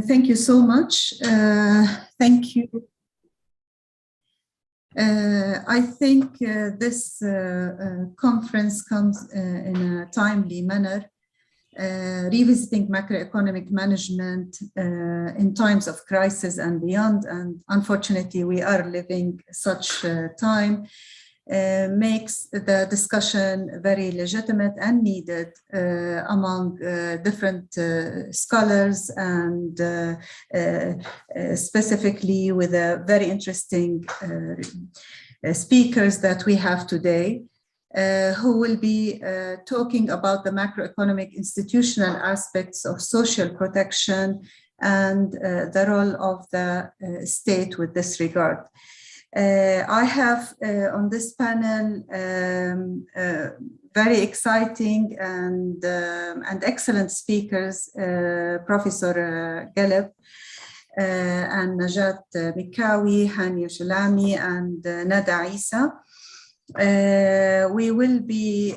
Thank you so much. Thank you. I think this conference comes in a timely manner, revisiting macroeconomic management in times of crisis and beyond. And unfortunately, we are living such time. Makes the discussion very legitimate and needed among different scholars, and specifically with a very interesting speakers that we have today, who will be talking about the macroeconomic institutional aspects of social protection and the role of the state with this regard. I have on this panel very exciting and excellent speakers, Professor Galeb and Najat Mikawi, Hania Shalami, and Nada Isa. We will be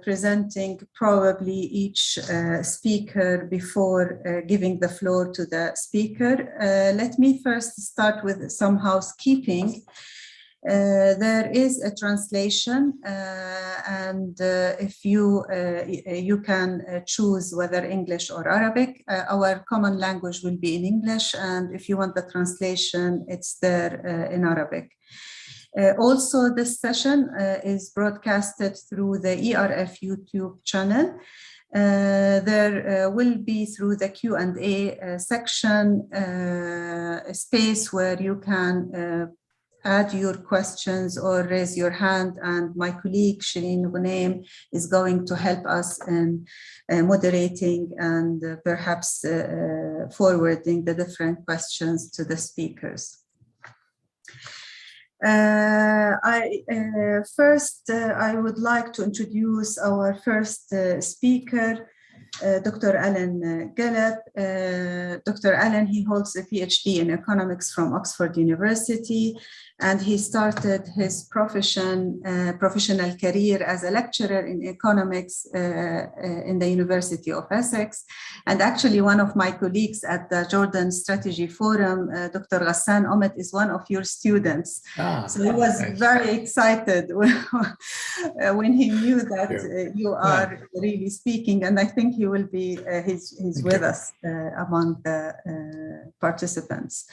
presenting probably each speaker before giving the floor to the speaker. Let me first start with some housekeeping. There is a translation, and if you can choose whether English or Arabic. Our common language will be in English, and if you want the translation, it's there in Arabic. Also, this session is broadcasted through the ERF YouTube channel. There will be, through the Q&A section, a space where you can add your questions or raise your hand, and my colleague Shireen Ghunaim is going to help us in moderating and perhaps forwarding the different questions to the speakers. First, I would like to introduce our first speaker, Dr. Alan Galeb. Dr. Alan, he holds a PhD in economics from Oxford University, and he started his professional career as a lecturer in economics in the University of Essex. And actually, one of my colleagues at the Jordan Strategy Forum, Dr. Ghassan Omet, is one of your students. So he was very excited when he knew that you are really speaking, and I think he will be, he's with us among the participants.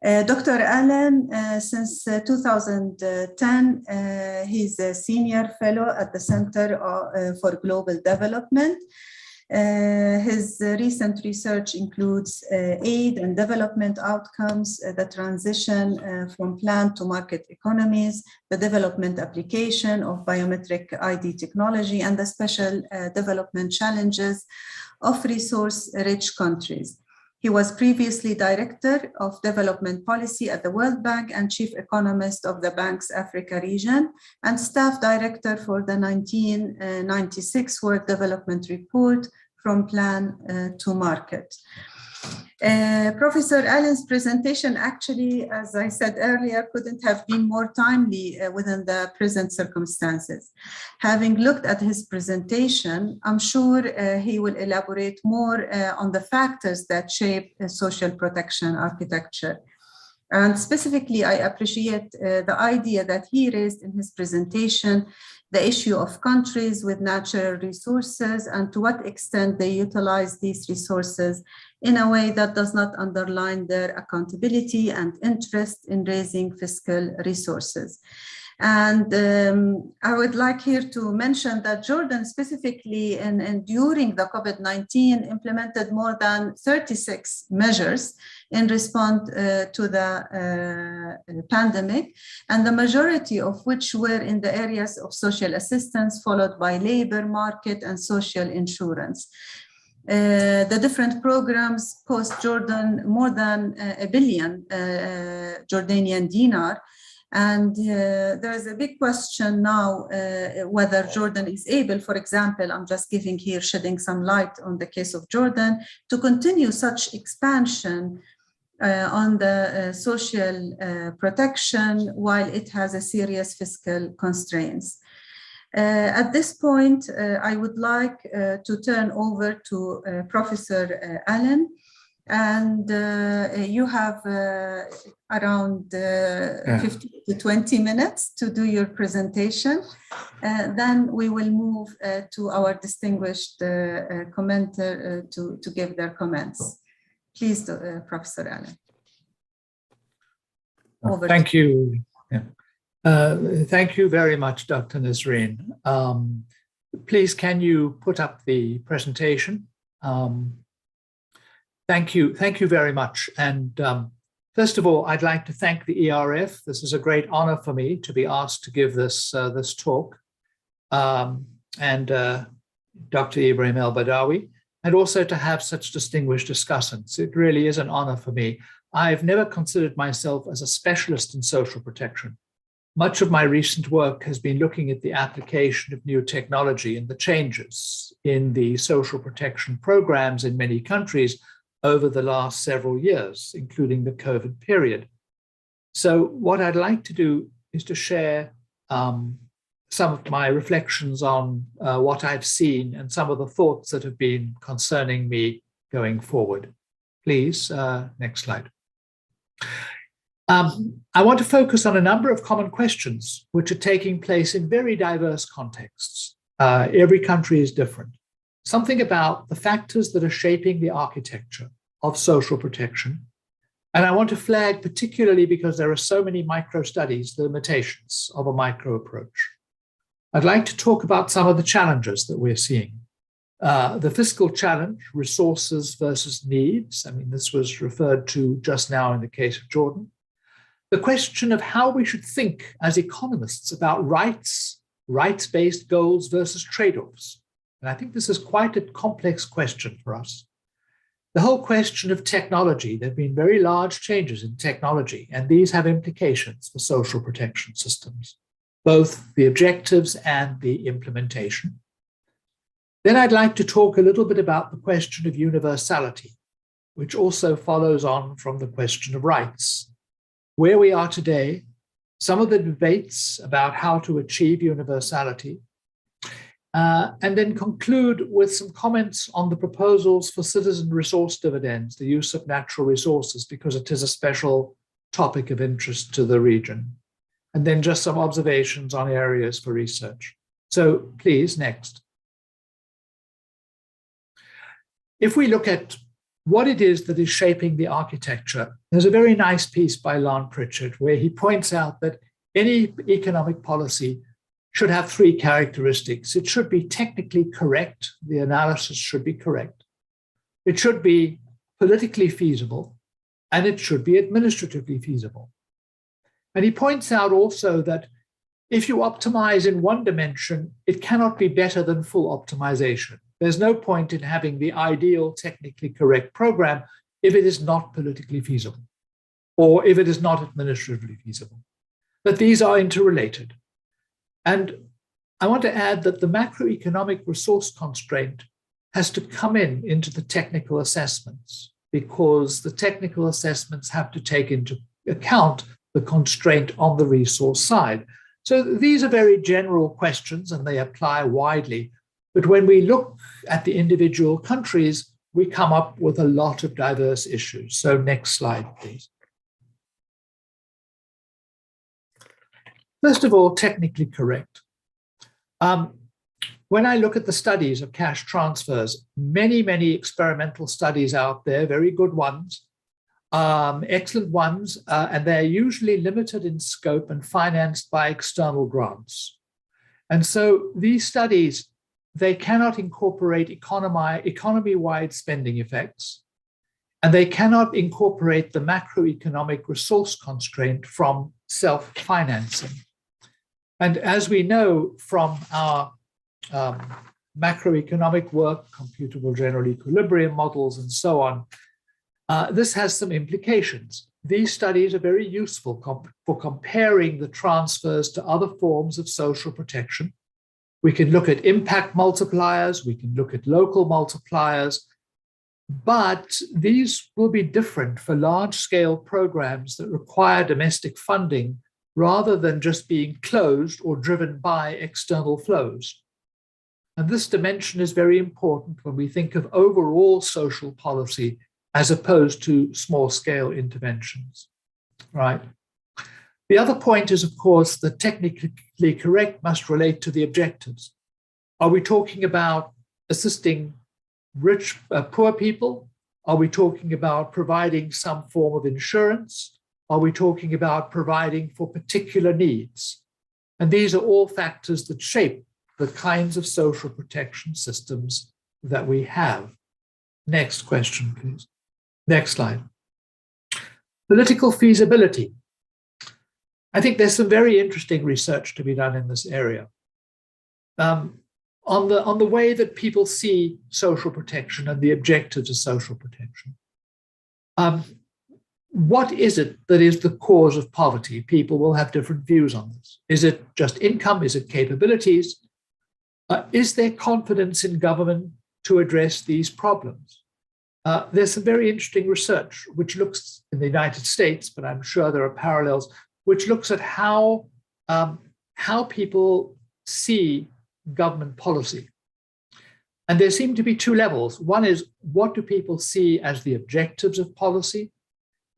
Dr. Allen, since 2010, he's a senior fellow at the Center for Global Development. His recent research includes aid and development outcomes, the transition from planned to market economies, the development application of biometric ID technology, and the special development challenges of resource-rich countries. He was previously Director of Development Policy at the World Bank and Chief Economist of the bank's Africa region, and Staff Director for the 1996 World Development Report, From Plan to Market. Professor Allen's presentation actually, as I said earlier, couldn't have been more timely within the present circumstances. Having looked at his presentation, I'm sure he will elaborate more on the factors that shape social protection architecture. And specifically, I appreciate the idea that he raised in his presentation, the issue of countries with natural resources and to what extent they utilize these resources in a way that does not underline their accountability and interest in raising fiscal resources. And I would like here to mention that Jordan specifically and during the COVID-19 implemented more than 36 measures in response to the pandemic, and the majority of which were in the areas of social assistance, followed by labor market and social insurance. The different programs cost Jordan more than $1 billion Jordanian dinar. And there's a big question now whether Jordan is able, for example, I'm just giving here, shedding some light on the case of Jordan, to continue such expansion on the social protection while it has a serious fiscal constraints. At this point, I would like to turn over to Professor Allen, And you have around 15 to 20 minutes to do your presentation. Then we will move to our distinguished commenter to give their comments. Please, Professor Allen. Thank you. Yeah. Thank you very much, Dr. Nazreen. Please, can you put up the presentation? Thank you very much. And first of all, I'd like to thank the ERF. This is a great honor for me to be asked to give this talk, and Dr. Ibrahim El-Badawi, and also to have such distinguished discussants. It really is an honor for me. I've never considered myself as a specialist in social protection. Much of my recent work has been looking at the application of new technology and the changes in the social protection programs in many countries over the last several years, including the COVID period. So what I'd like to do is to share some of my reflections on what I've seen and some of the thoughts that have been concerning me going forward. Please, next slide. I want to focus on a number of common questions which are taking place in very diverse contexts. Every country is different. Something about the factors that are shaping the architecture of social protection. And I want to flag particularly because there are so many micro studies, the limitations of a micro approach. I'd like to talk about some of the challenges that we're seeing. The fiscal challenge, resources versus needs. I mean, this was referred to just now in the case of Jordan. The question of how we should think as economists about rights-based goals versus trade-offs. And I think this is quite a complex question for us. The whole question of technology. There have been very large changes in technology, and these have implications for social protection systems, both the objectives and the implementation. Then I'd like to talk a little bit about the question of universality, which also follows on from the question of rights. Where we are today, some of the debates about how to achieve universality, and then conclude with some comments on the proposals for citizen resource dividends, the use of natural resources, because it is a special topic of interest to the region. And then just some observations on areas for research. So please, next. If we look at what it is that is shaping the architecture, there's a very nice piece by Lon Pritchard where he points out that any economic policy should have three characteristics. It should be technically correct. The analysis should be correct. It should be politically feasible, and it should be administratively feasible. And he points out also that if you optimize in one dimension, it cannot be better than full optimization. There's no point in having the ideal technically correct program if it is not politically feasible or if it is not administratively feasible. But these are interrelated. And I want to add that the macroeconomic resource constraint has to come into the technical assessments, because the technical assessments have to take into account the constraint on the resource side. So these are very general questions and they apply widely. But when we look at the individual countries, we come up with a lot of diverse issues. So next slide, please. First of all, technically correct. When I look at the studies of cash transfers, many experimental studies out there, very good ones, excellent ones, and they're usually limited in scope and financed by external grants. And so these studies, they cannot incorporate economy-wide spending effects, and they cannot incorporate the macroeconomic resource constraint from self-financing. And as we know from our macroeconomic work, computable general equilibrium models, and so on, this has some implications. These studies are very useful for comparing the transfers to other forms of social protection. We can look at impact multipliers, we can look at local multipliers, but these will be different for large-scale programs that require domestic funding rather than just being closed or driven by external flows. And this dimension is very important when we think of overall social policy as opposed to small-scale interventions, right? The other point is, of course, that technically correct must relate to the objectives. Are we talking about assisting poor people? Are we talking about providing some form of insurance? Are we talking about providing for particular needs? And these are all factors that shape the kinds of social protection systems that we have. Next question, please. Next slide. Political feasibility. I think there's some very interesting research to be done in this area. On the way that people see social protection and the objectives of social protection. What is it that is the cause of poverty? People will have different views on this. Is it just income? Is it capabilities? Is there confidence in government to address these problems? There's some very interesting research which looks in the United States, but I'm sure there are parallels, which looks at how people see government policy. And there seem to be two levels. One is, what do people see as the objectives of policy?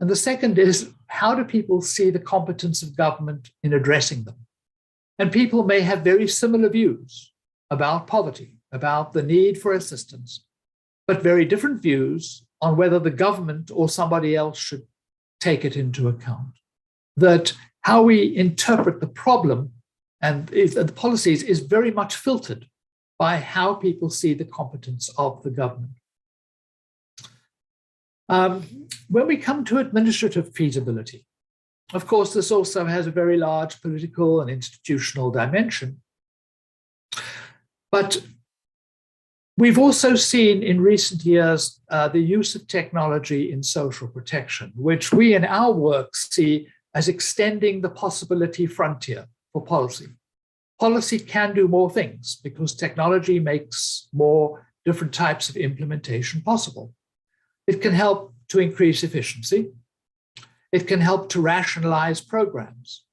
And the second is, how do people see the competence of government in addressing them? And people may have very similar views about poverty, about the need for assistance, but very different views on whether the government or somebody else should take it into account. That how we interpret the problem and the policies is very much filtered by how people see the competence of the government. When we come to administrative feasibility, of course, this also has a very large political and institutional dimension. But we've also seen in recent years the use of technology in social protection, which we in our work see as extending the possibility frontier for policy. Policy can do more things because technology makes more different types of implementation possible. It can help to increase efficiency. It can help to rationalize programs.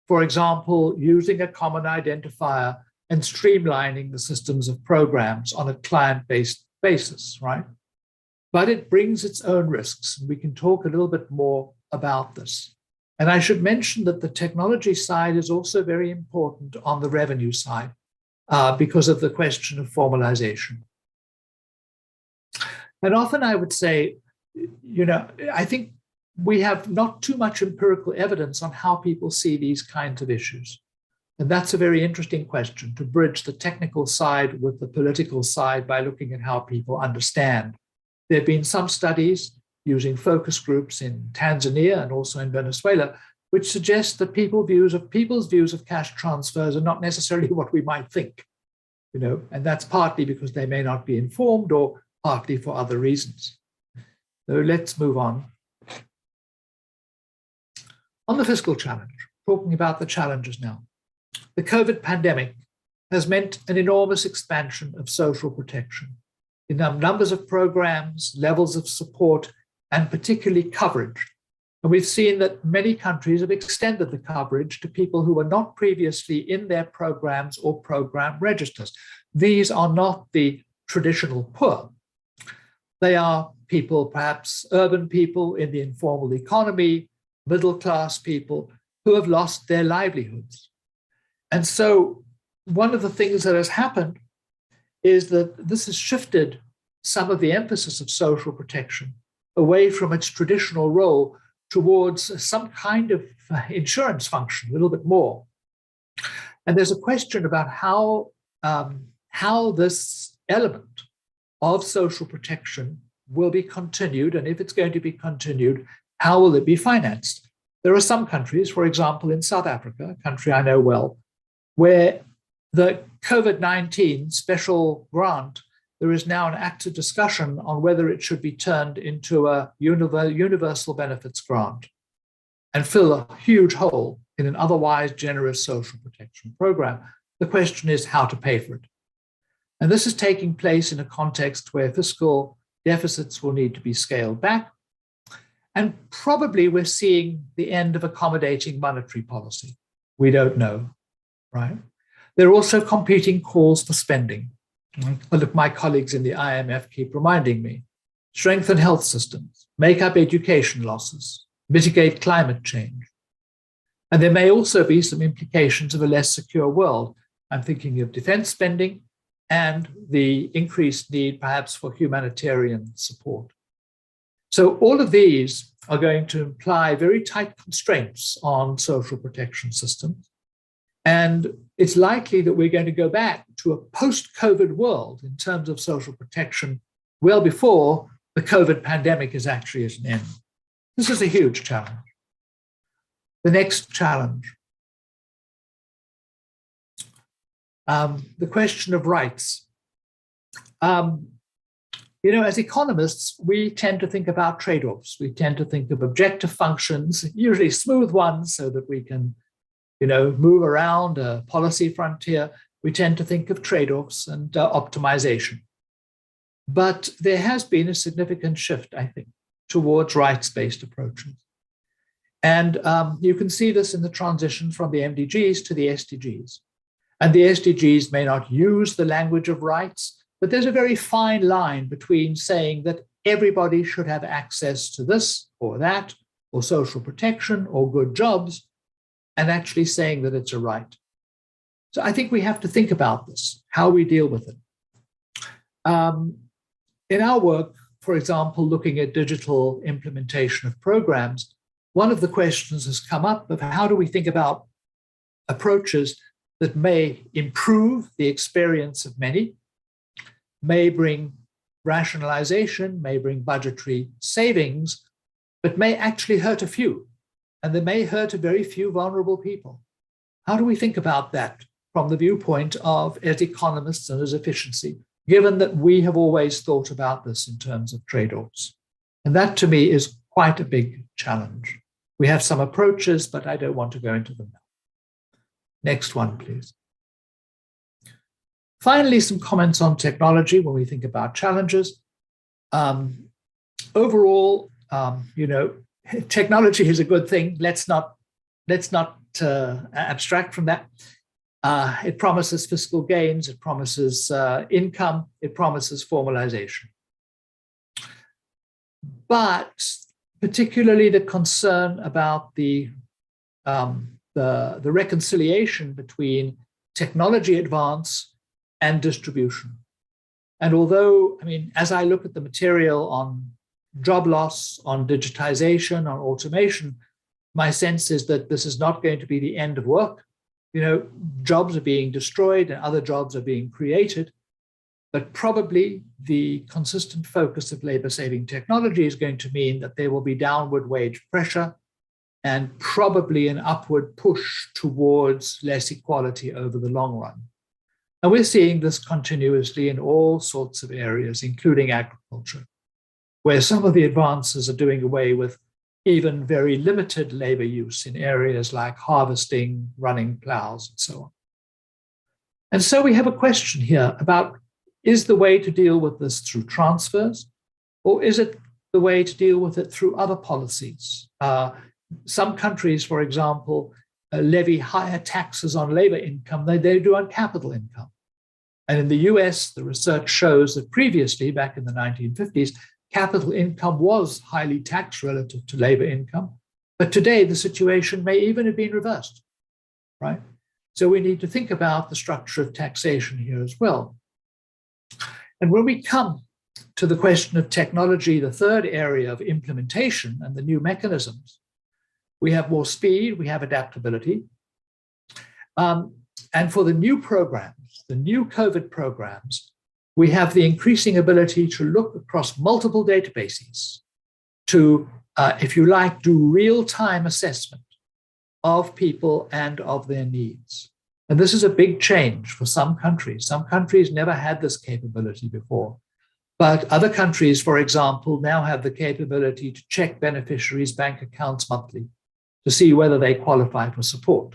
For example, using a common identifier and streamlining the systems of programs on a client-based basis, right? But it brings its own risks. We can talk a little bit more about this. And I should mention that the technology side is also very important on the revenue side because of the question of formalization. And often I would say, I think we have not too much empirical evidence on how people see these kinds of issues. And that's a very interesting question, to bridge the technical side with the political side by looking at how people understand. There have been some studies using focus groups in Tanzania and also in Venezuela, which suggest that people's views of cash transfers are not necessarily what we might think, and that's partly because they may not be informed or partly for other reasons. So let's move on. On the fiscal challenge, talking about the challenges now. The COVID pandemic has meant an enormous expansion of social protection in numbers of programs, levels of support, and particularly coverage. And we've seen that many countries have extended the coverage to people who were not previously in their programs or program registers. These are not the traditional poor. They are people, perhaps urban people in the informal economy, middle-class people who have lost their livelihoods. And so one of the things that has happened is that this has shifted some of the emphasis of social protection away from its traditional role towards some kind of insurance function, a little bit more. And there's a question about how this element of social protection will be continued, and if it's going to be continued, how will it be financed? There are some countries, for example, in South Africa, a country I know well, where the COVID-19 special grant, there is now an active discussion on whether it should be turned into a universal benefits grant and fill a huge hole in an otherwise generous social protection program. The question is how to pay for it. And this is taking place in a context where fiscal deficits will need to be scaled back. And probably we're seeing the end of accommodating monetary policy. We don't know, right? There are also competing calls for spending. Look, my colleagues in the IMF keep reminding me strengthen health systems, make up education losses, mitigate climate change. And there may also be some implications of a less secure world. I'm thinking of defense spending and the increased need perhaps for humanitarian support. So all of these are going to imply very tight constraints on social protection systems. And it's likely that we're going to go back to a post-COVID world in terms of social protection well before the COVID pandemic is actually at an end. This is a huge challenge. The next challenge, the question of rights. As economists, we tend to think about trade-offs. We tend to think of objective functions, usually smooth ones, so that we can, move around a policy frontier. We tend to think of trade-offs and optimization. But there has been a significant shift, I think, towards rights-based approaches. And you can see this in the transition from the MDGs to the SDGs. And the SDGs may not use the language of rights, but there's a very fine line between saying that everybody should have access to this or that, or social protection or good jobs, and actually saying that it's a right. So I think we have to think about this, how we deal with it. In our work, for example, looking at digital implementation of programs, one of the questions has come up of how do we think about approaches that may improve the experience of many, may bring rationalization, may bring budgetary savings, but may actually hurt a few, and they may hurt a very few vulnerable people. How do we think about that from the viewpoint of, as economists and as efficiency, given that we have always thought about this in terms of trade-offs? And that to me is quite a big challenge. We have some approaches, but I don't want to go into them now. Next one, please. Finally, some comments on technology when we think about challenges. Overall, technology is a good thing. Let's not abstract from that. It promises fiscal gains. It promises income. It promises formalization. But particularly the concern about the reconciliation between technology advance and distribution. And although, as I look at the material on job loss, on digitization, on automation, my sense is that this is not going to be the end of work. Jobs are being destroyed and other jobs are being created. But probably the consistent focus of labor-saving technology is going to mean that there will be downward wage pressure and probably an upward push towards less equality over the long run. And we're seeing this continuously in all sorts of areas, including agriculture, where some of the advances are doing away with even very limited labor use in areas like harvesting, running plows, and so on. And so we have a question here about, is the way to deal with this through transfers, or is it the way to deal with it through other policies? Some countries, for example, levy higher taxes on labor income than they do on capital income. And in the US, the research shows that previously, back in the 1950s, capital income was highly taxed relative to labor income. But today, the situation may even have been reversed, right? So we need to think about the structure of taxation here as well. And when we come to the question of technology, the third area of implementation and the new mechanisms, we have more speed, we have adaptability. And for the new programs, the new COVID programs, we have the increasing ability to look across multiple databases to, if you like, do real-time assessment of people and of their needs. And this is a big change for some countries. Some countries never had this capability before. But other countries, for example, now have the capability to check beneficiaries' bank accounts monthly to see whether they qualify for support.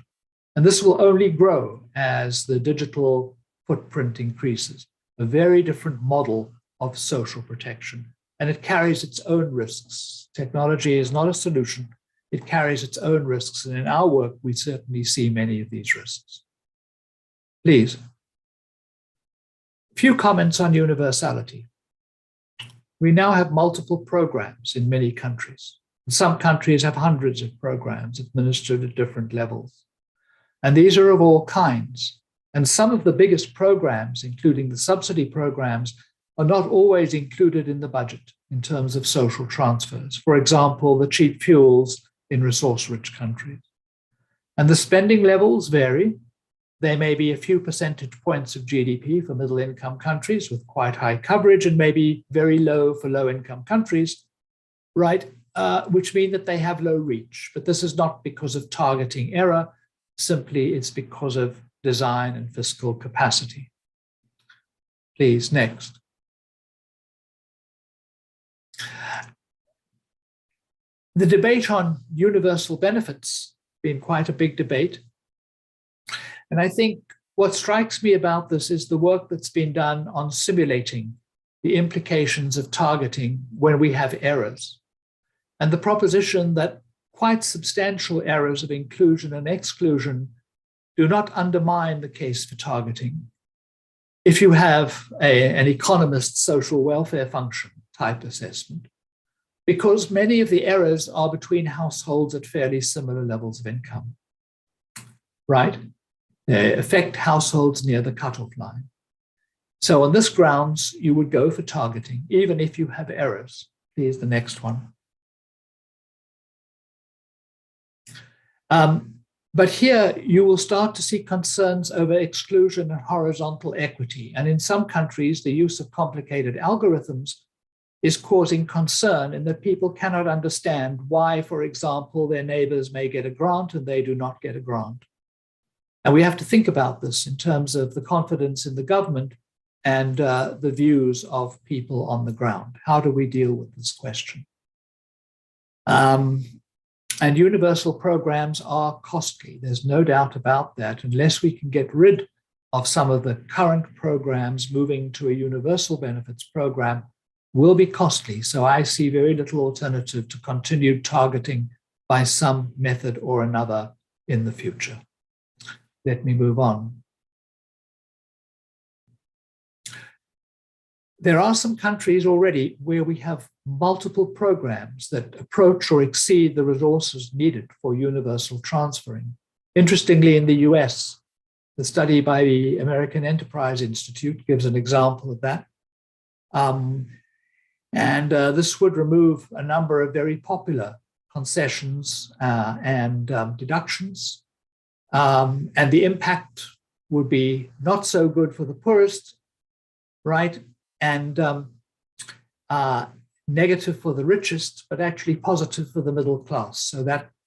And this will only grow as the digital footprint increases, a very different model of social protection. And it carries its own risks. Technology is not a solution. It carries its own risks. And in our work, we certainly see many of these risks. Please. A few comments on universality. We now have multiple programs in many countries. Some countries have hundreds of programs administered at different levels. And these are of all kinds. And some of the biggest programs, including the subsidy programs, are not always included in the budget in terms of social transfers. For example, the cheap fuels in resource-rich countries. And the spending levels vary. They may be a few percentage points of GDP for middle-income countries with quite high coverage, and maybe very low for low-income countries, right? Which mean that they have low reach. But this is not because of targeting error. Simply, it's because of design and fiscal capacity. Please, next. The debate on universal benefits has been quite a big debate. And I think what strikes me about this is the work that's been done on simulating the implications of targeting when we have errors, and the proposition that quite substantial errors of inclusion and exclusion do not undermine the case for targeting. If you have an economist's social welfare function type assessment, because many of the errors are between households at fairly similar levels of income, right? They affect households near the cutoff line. So on this grounds, you would go for targeting, even if you have errors. Please, the next one. But here you will start to see concerns over exclusion and horizontal equity. And in some countries, the use of complicated algorithms is causing concern in that people cannot understand why, for example, their neighbors may get a grant and they do not get a grant. And we have to think about this in terms of the confidence in the government and the views of people on the ground. How do we deal with this question? And universal programs are costly. There's no doubt about that. Unless we can get rid of some of the current programs, moving to a universal benefits program will be costly. So I see very little alternative to continued targeting by some method or another in the future. Let me move on. There are some countries already where we have multiple programs that approach or exceed the resources needed for universal transferring. Interestingly, in the US, the study by the American Enterprise Institute gives an example of that. This would remove a number of very popular concessions and deductions. And the impact would be not so good for the poorest, right? And negative for the richest, but actually positive for the middle class. So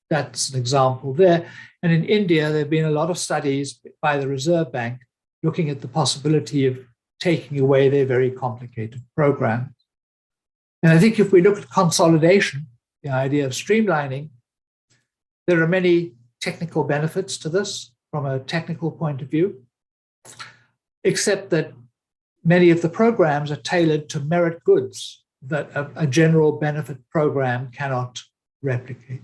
that's an example there. And in India, there have been a lot of studies by the Reserve Bank looking at the possibility of taking away their very complicated program. And I think if we look at consolidation, the idea of streamlining, there are many technical benefits to this from a technical point of view, except that many of the programs are tailored to merit goods that a general benefit program cannot replicate.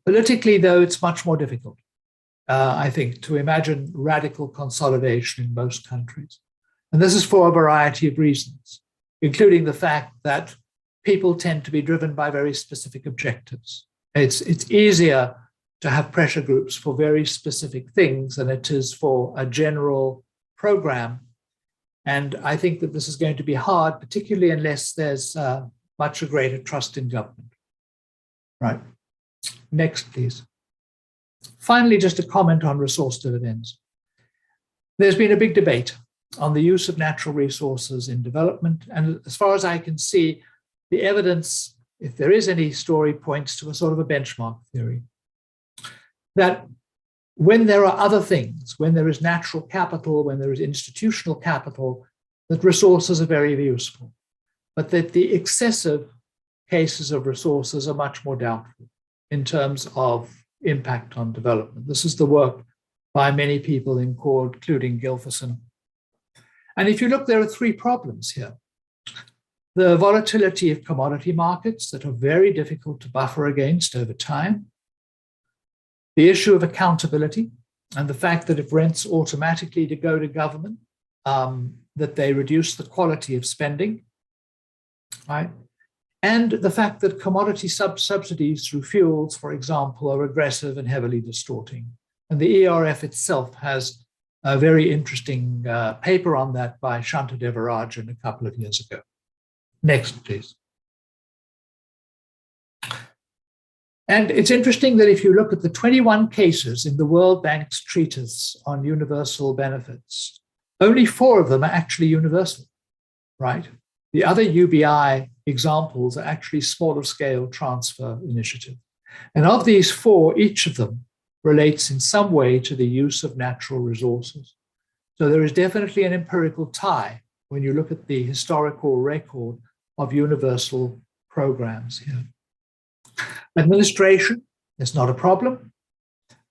Politically, though, it's much more difficult, I think, to imagine radical consolidation in most countries. And this is for a variety of reasons, including the fact that people tend to be driven by very specific objectives. It's easier to have pressure groups for very specific things than it is for a general program. And I think that this is going to be hard, particularly unless there's much greater trust in government. Right. Next, please. Finally, just a comment on resource dividends. There's been a big debate on the use of natural resources in development. And as far as I can see, the evidence, if there is any story, points to a sort of a benchmark theory that when there are other things, when there is natural capital, when there is institutional capital, that resources are very useful, but that the excessive cases of resources are much more doubtful in terms of impact on development. This is the work by many people, including Gilferson. And if you look, there are three problems here. The volatility of commodity markets that are very difficult to buffer against over time. The issue of accountability and the fact that if rents automatically go to government, that they reduce the quality of spending. right? And the fact that commodity subsidies through fuels, for example, are regressive and heavily distorting. And the ERF itself has a very interesting paper on that by Shanta Devarajan a couple of years ago. Next, please. And it's interesting that if you look at the 21 cases in the World Bank's treatise on universal benefits, only 4 of them are actually universal, right? The other UBI examples are actually smaller scale transfer initiatives. And of these 4, each of them relates in some way to the use of natural resources. So there is definitely an empirical tie when you look at the historical record of universal programs here. Administration is not a problem.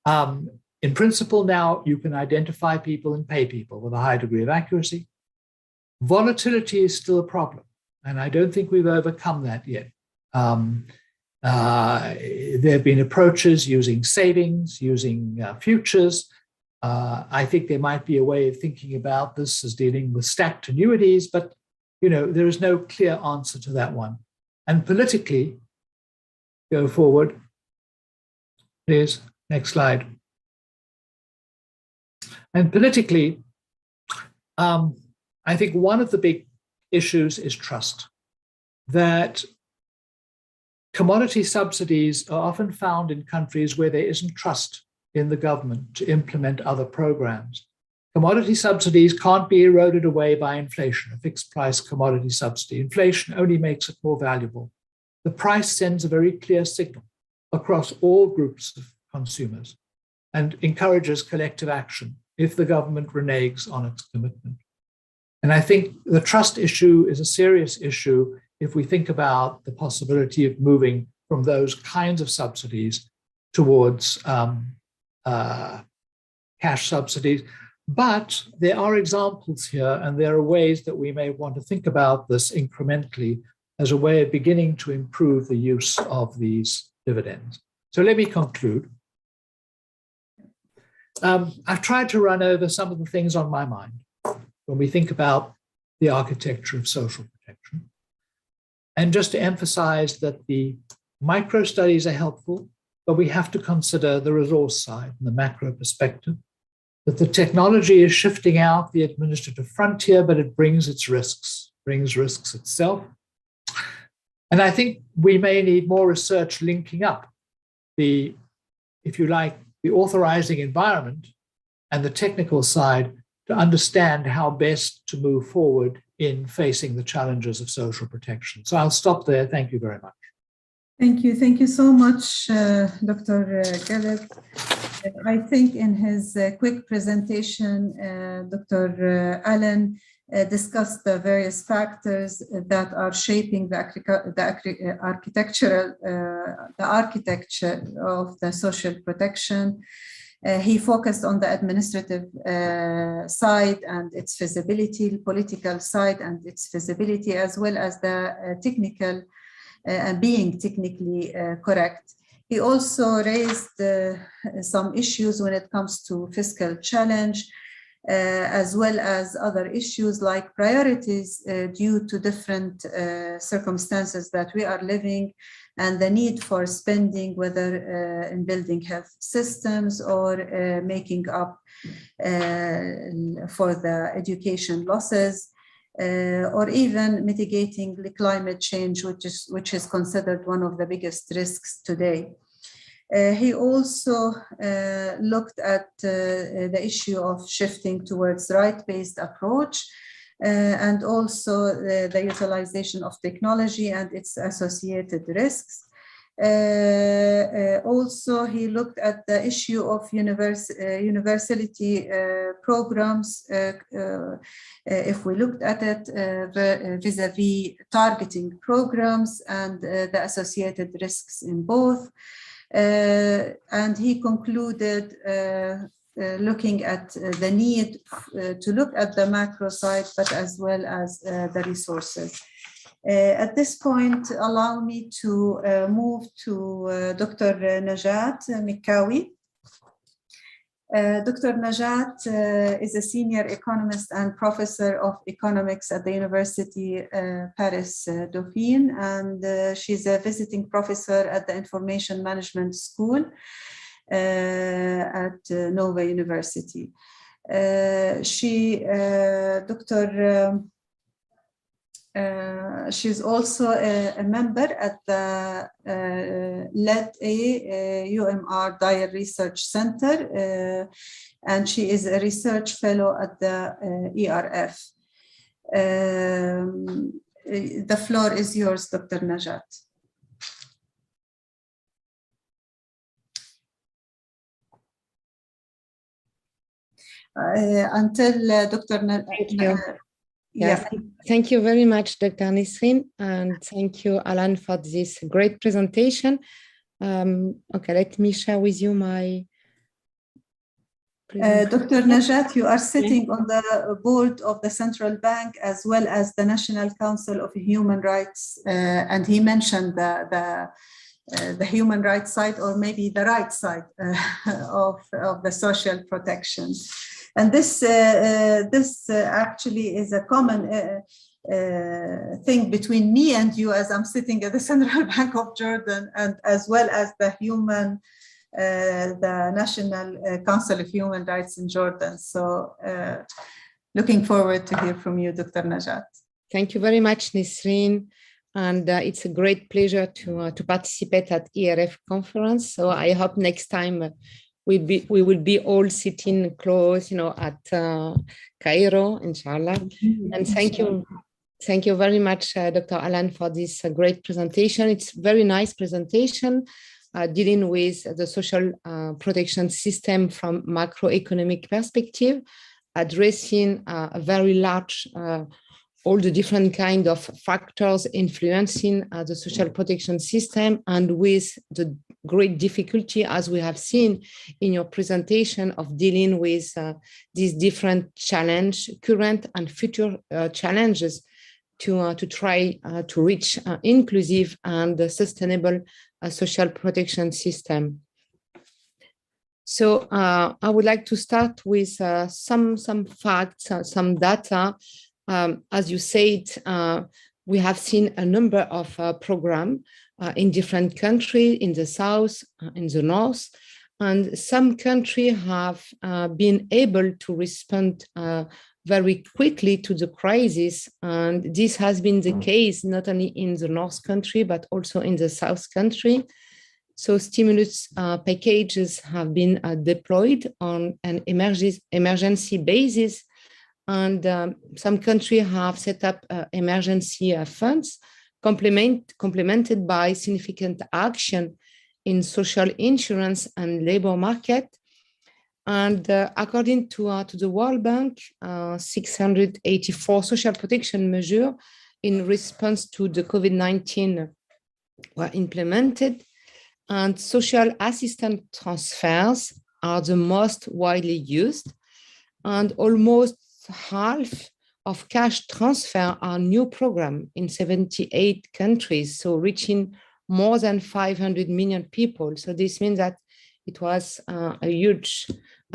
In principle, now you can identify people and pay people with a high degree of accuracy. Volatility is still a problem, and I don't think we've overcome that yet. There have been approaches using savings, using futures. I think there might be a way of thinking about this as dealing with stacked annuities, but there is no clear answer to that one. And politically, go forward, please. Next slide. And politically, I think one of the big issues is trust. That commodity subsidies are often found in countries where there isn't trust in the government to implement other programs. Commodity subsidies can't be eroded away by inflation, a fixed price commodity subsidy. Inflation only makes it more valuable. The price sends a very clear signal across all groups of consumers and encourages collective action if the government reneges on its commitment. And I think the trust issue is a serious issue if we think about the possibility of moving from those kinds of subsidies towards cash subsidies. But there are examples here, and there are ways that we may want to think about this incrementally as a way of beginning to improve the use of these dividends. So let me conclude. I've tried to run over some of the things on my mind when we think about the architecture of social protection. And just to emphasize that the micro studies are helpful, but we have to consider the resource side and the macro perspective, that the technology is shifting out the administrative frontier, but it brings risks itself. And I think we may need more research linking up the, if you like, the authorizing environment and the technical side to understand how best to move forward in facing the challenges of social protection. So I'll stop there. Thank you very much. Thank you. Thank you so much, Dr. Galeb. I think in his quick presentation, Dr. Allen discussed the various factors that are shaping the architecture of the social protection. He focused on the administrative side and its feasibility, the political side and its feasibility, as well as the technical and being technically correct. He also raised some issues when it comes to fiscal challenge, as well as other issues like priorities due to different circumstances that we are living, and the need for spending, whether in building health systems or making up for the education losses, or even mitigating the climate change, which is considered one of the biggest risks today. He also looked at the issue of shifting towards right-based approach, and also the utilization of technology and its associated risks. Also, he looked at the issue of universality programs, if we looked at it vis-a-vis targeting programs and the associated risks in both. And he concluded looking at the need to look at the macro side, but as well as the resources. At this point, allow me to move to Dr. Najat Mikawi. Dr. Najat is a senior economist and professor of economics at the University Paris Dauphine, and she's a visiting professor at the Information Management School at Nova University. She's also a member at the LET-A UMR Dyer Research Center, and she is a research fellow at the ERF. The floor is yours, Dr. Najat. Until Dr. Najat. Yeah. Thank you very much, Dr. Nisreen, and thank you, Alan, for this great presentation. Okay, let me share with you my Dr. Najat, you are sitting on the board of the Central Bank as well as the National Council of Human Rights, and he mentioned the human rights side, or maybe the right side of the social protection. And this actually is a common thing between me and you, as I'm sitting at the Central Bank of Jordan, and as well as the National Council of Human Rights in Jordan. So looking forward to hear from you, Dr. Najat. Thank you very much, Nisreen. And it's a great pleasure to participate at ERF conference. So I hope next time we will be all sitting close, at Cairo, inshallah. And thank you very much, Dr. Alan, for this great presentation. It's a very nice presentation dealing with the social protection system from macroeconomic perspective, addressing a very large, all the different kind of factors influencing the social protection system, and with the great difficulty, as we have seen in your presentation, of dealing with these different current and future challenges to try to reach inclusive and sustainable social protection system. So I would like to start with some facts, some data. As you said, we have seen a number of programs in different countries, in the south, in the north, and some countries have been able to respond very quickly to the crisis, and this has been the case not only in the north country but also in the south country. So stimulus packages have been deployed on an emergency basis, and some countries have set up emergency funds complemented by significant action in social insurance and labor market. And according to the World Bank, 684 social protection measures in response to the COVID-19 were implemented, and social assistance transfers are the most widely used, and almost half of cash transfer are new programs in 78 countries, so reaching more than 500 million people. So this means that it was a huge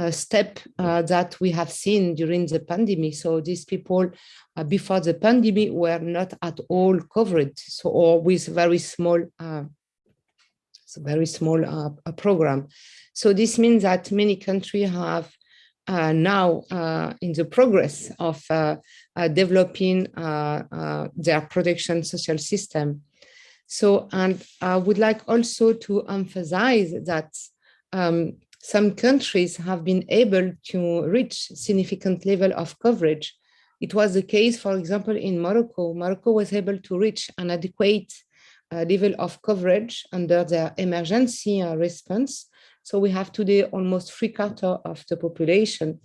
step that we have seen during the pandemic. So these people before the pandemic were not at all covered, so, or with very small program. So this means that many countries have now in the progress of developing their protection social system. So, and I would like also to emphasize that some countries have been able to reach significant level of coverage. It was the case, for example, in Morocco. Morocco was able to reach an adequate level of coverage under their emergency response. So we have today almost 3/4 of the population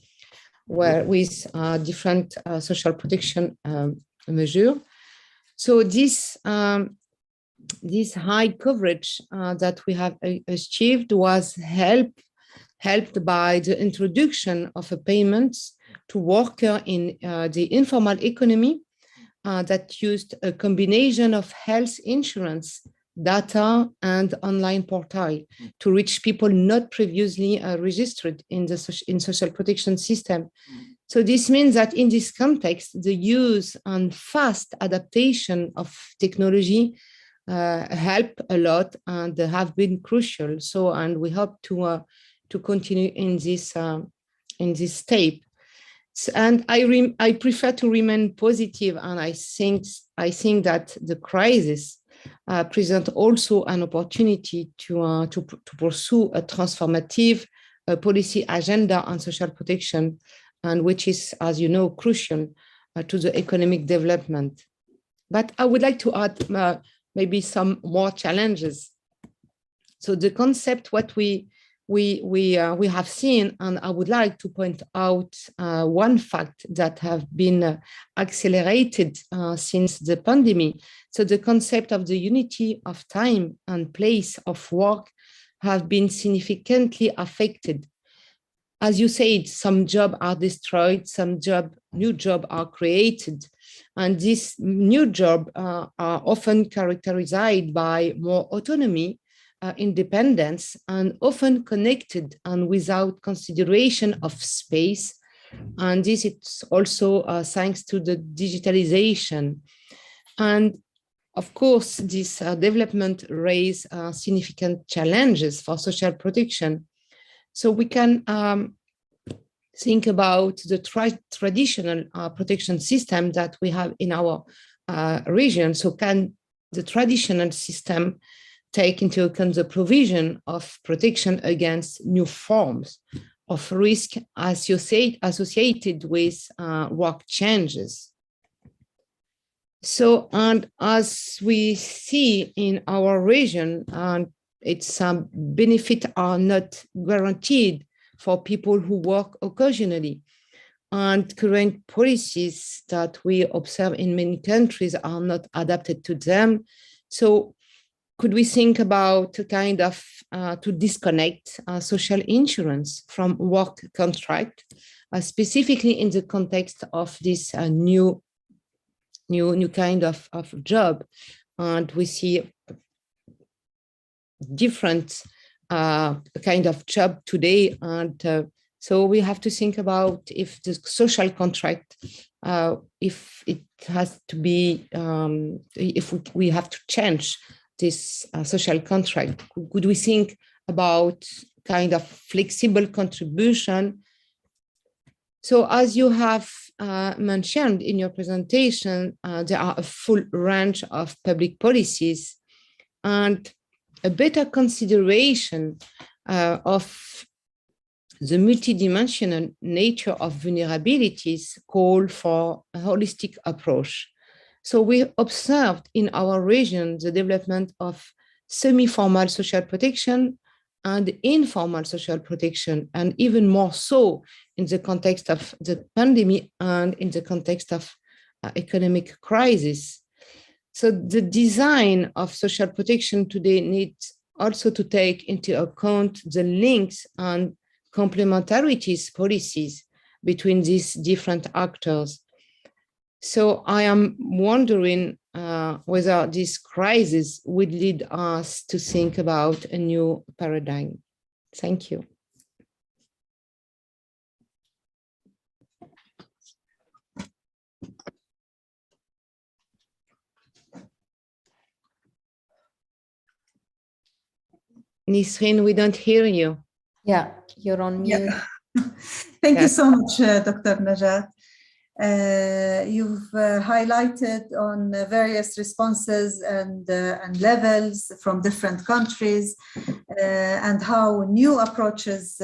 with different social protection measures. So this high coverage that we have achieved was helped by the introduction of a payments to workers in the informal economy that used a combination of health insurance data and online portal to reach people not previously registered in the social protection system. So this means that in this context, the use and fast adaptation of technology help a lot and have been crucial. So, and we hope to continue in this step. And I prefer to remain positive, and I think that the crisis presents also an opportunity to pursue a transformative policy agenda on social protection, and which is, as you know, crucial to the economic development. But I would like to add maybe some more challenges. So the concept, what we have seen, and I would like to point out one fact that have been accelerated since the pandemic. So the concept of the unity of time and place of work have been significantly affected. As you said, some jobs are destroyed, new jobs are created, and these new jobs are often characterized by more autonomy, independence, and often connected and without consideration of space. And this is also thanks to the digitalization. And of course, this development raised significant challenges for social protection. So we can think about the traditional protection system that we have in our region. So can the traditional system take into account the provision of protection against new forms of risk associated with work changes? So, and as we see in our region, its benefits are not guaranteed for people who work occasionally. And current policies that we observe in many countries are not adapted to them. So could we think about a kind of to disconnect social insurance from work contract, specifically in the context of this new kind of job? And we see different kind of job today, and so we have to think about if the social contract, if it has to be, if we have to change this social contract. Could we think about kind of flexible contribution? So as you have mentioned in your presentation, there are a full range of public policies, and a better consideration of the multidimensional nature of vulnerabilities call for a holistic approach. So we observed in our region the development of semi-formal social protection and informal social protection, and even more so in the context of the pandemic and in the context of economic crisis. So the design of social protection today needs also to take into account the links and complementarities policies between these different actors. So I am wondering whether this crisis would lead us to think about a new paradigm. Thank you. Nisreen, we don't hear you. Yeah, you're on mute. Yeah. Thank you so much, Dr. Najat. You've highlighted on various responses and levels from different countries and how new approaches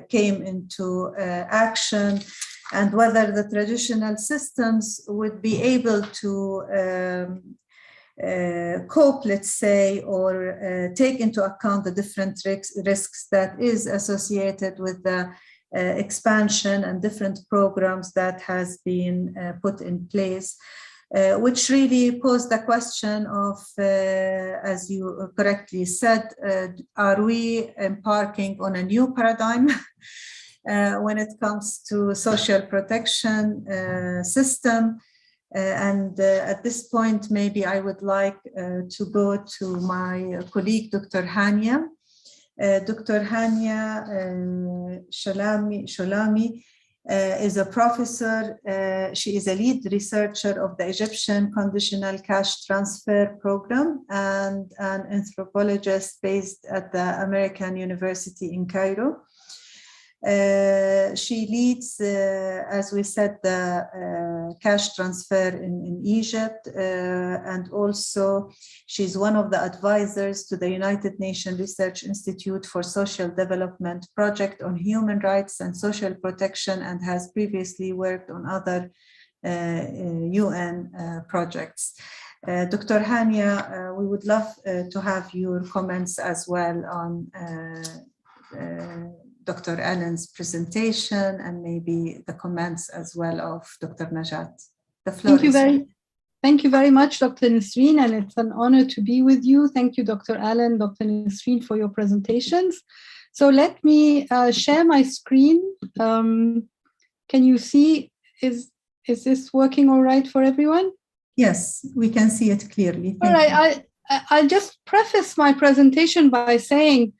came into action, and whether the traditional systems would be able to cope, let's say, or take into account the different risks that is associated with the expansion and different programs that has been put in place, which really posed the question of, as you correctly said, are we embarking on a new paradigm when it comes to social protection system? At this point, maybe I would like to go to my colleague, Dr. Hania. Dr. Hania Sholami is a professor. She is a lead researcher of the Egyptian Conditional Cash Transfer Program and an anthropologist based at the American University in Cairo. She leads, as we said, the cash transfer in Egypt, and also she's one of the advisors to the United Nations Research Institute for Social Development Project on Human Rights and Social Protection, and has previously worked on other UN projects. Dr. Hania, we would love to have your comments as well on Dr. Allen's presentation, and maybe the comments as well of Dr. Najat. The floor Thank you very much, Dr. Nisreen, and it's an honor to be with you. Thank you, Dr. Allen, Dr. Nisreen, for your presentations. So let me share my screen. Can you see, is this working all right for everyone? Yes, we can see it clearly. All right, I'll just preface my presentation by saying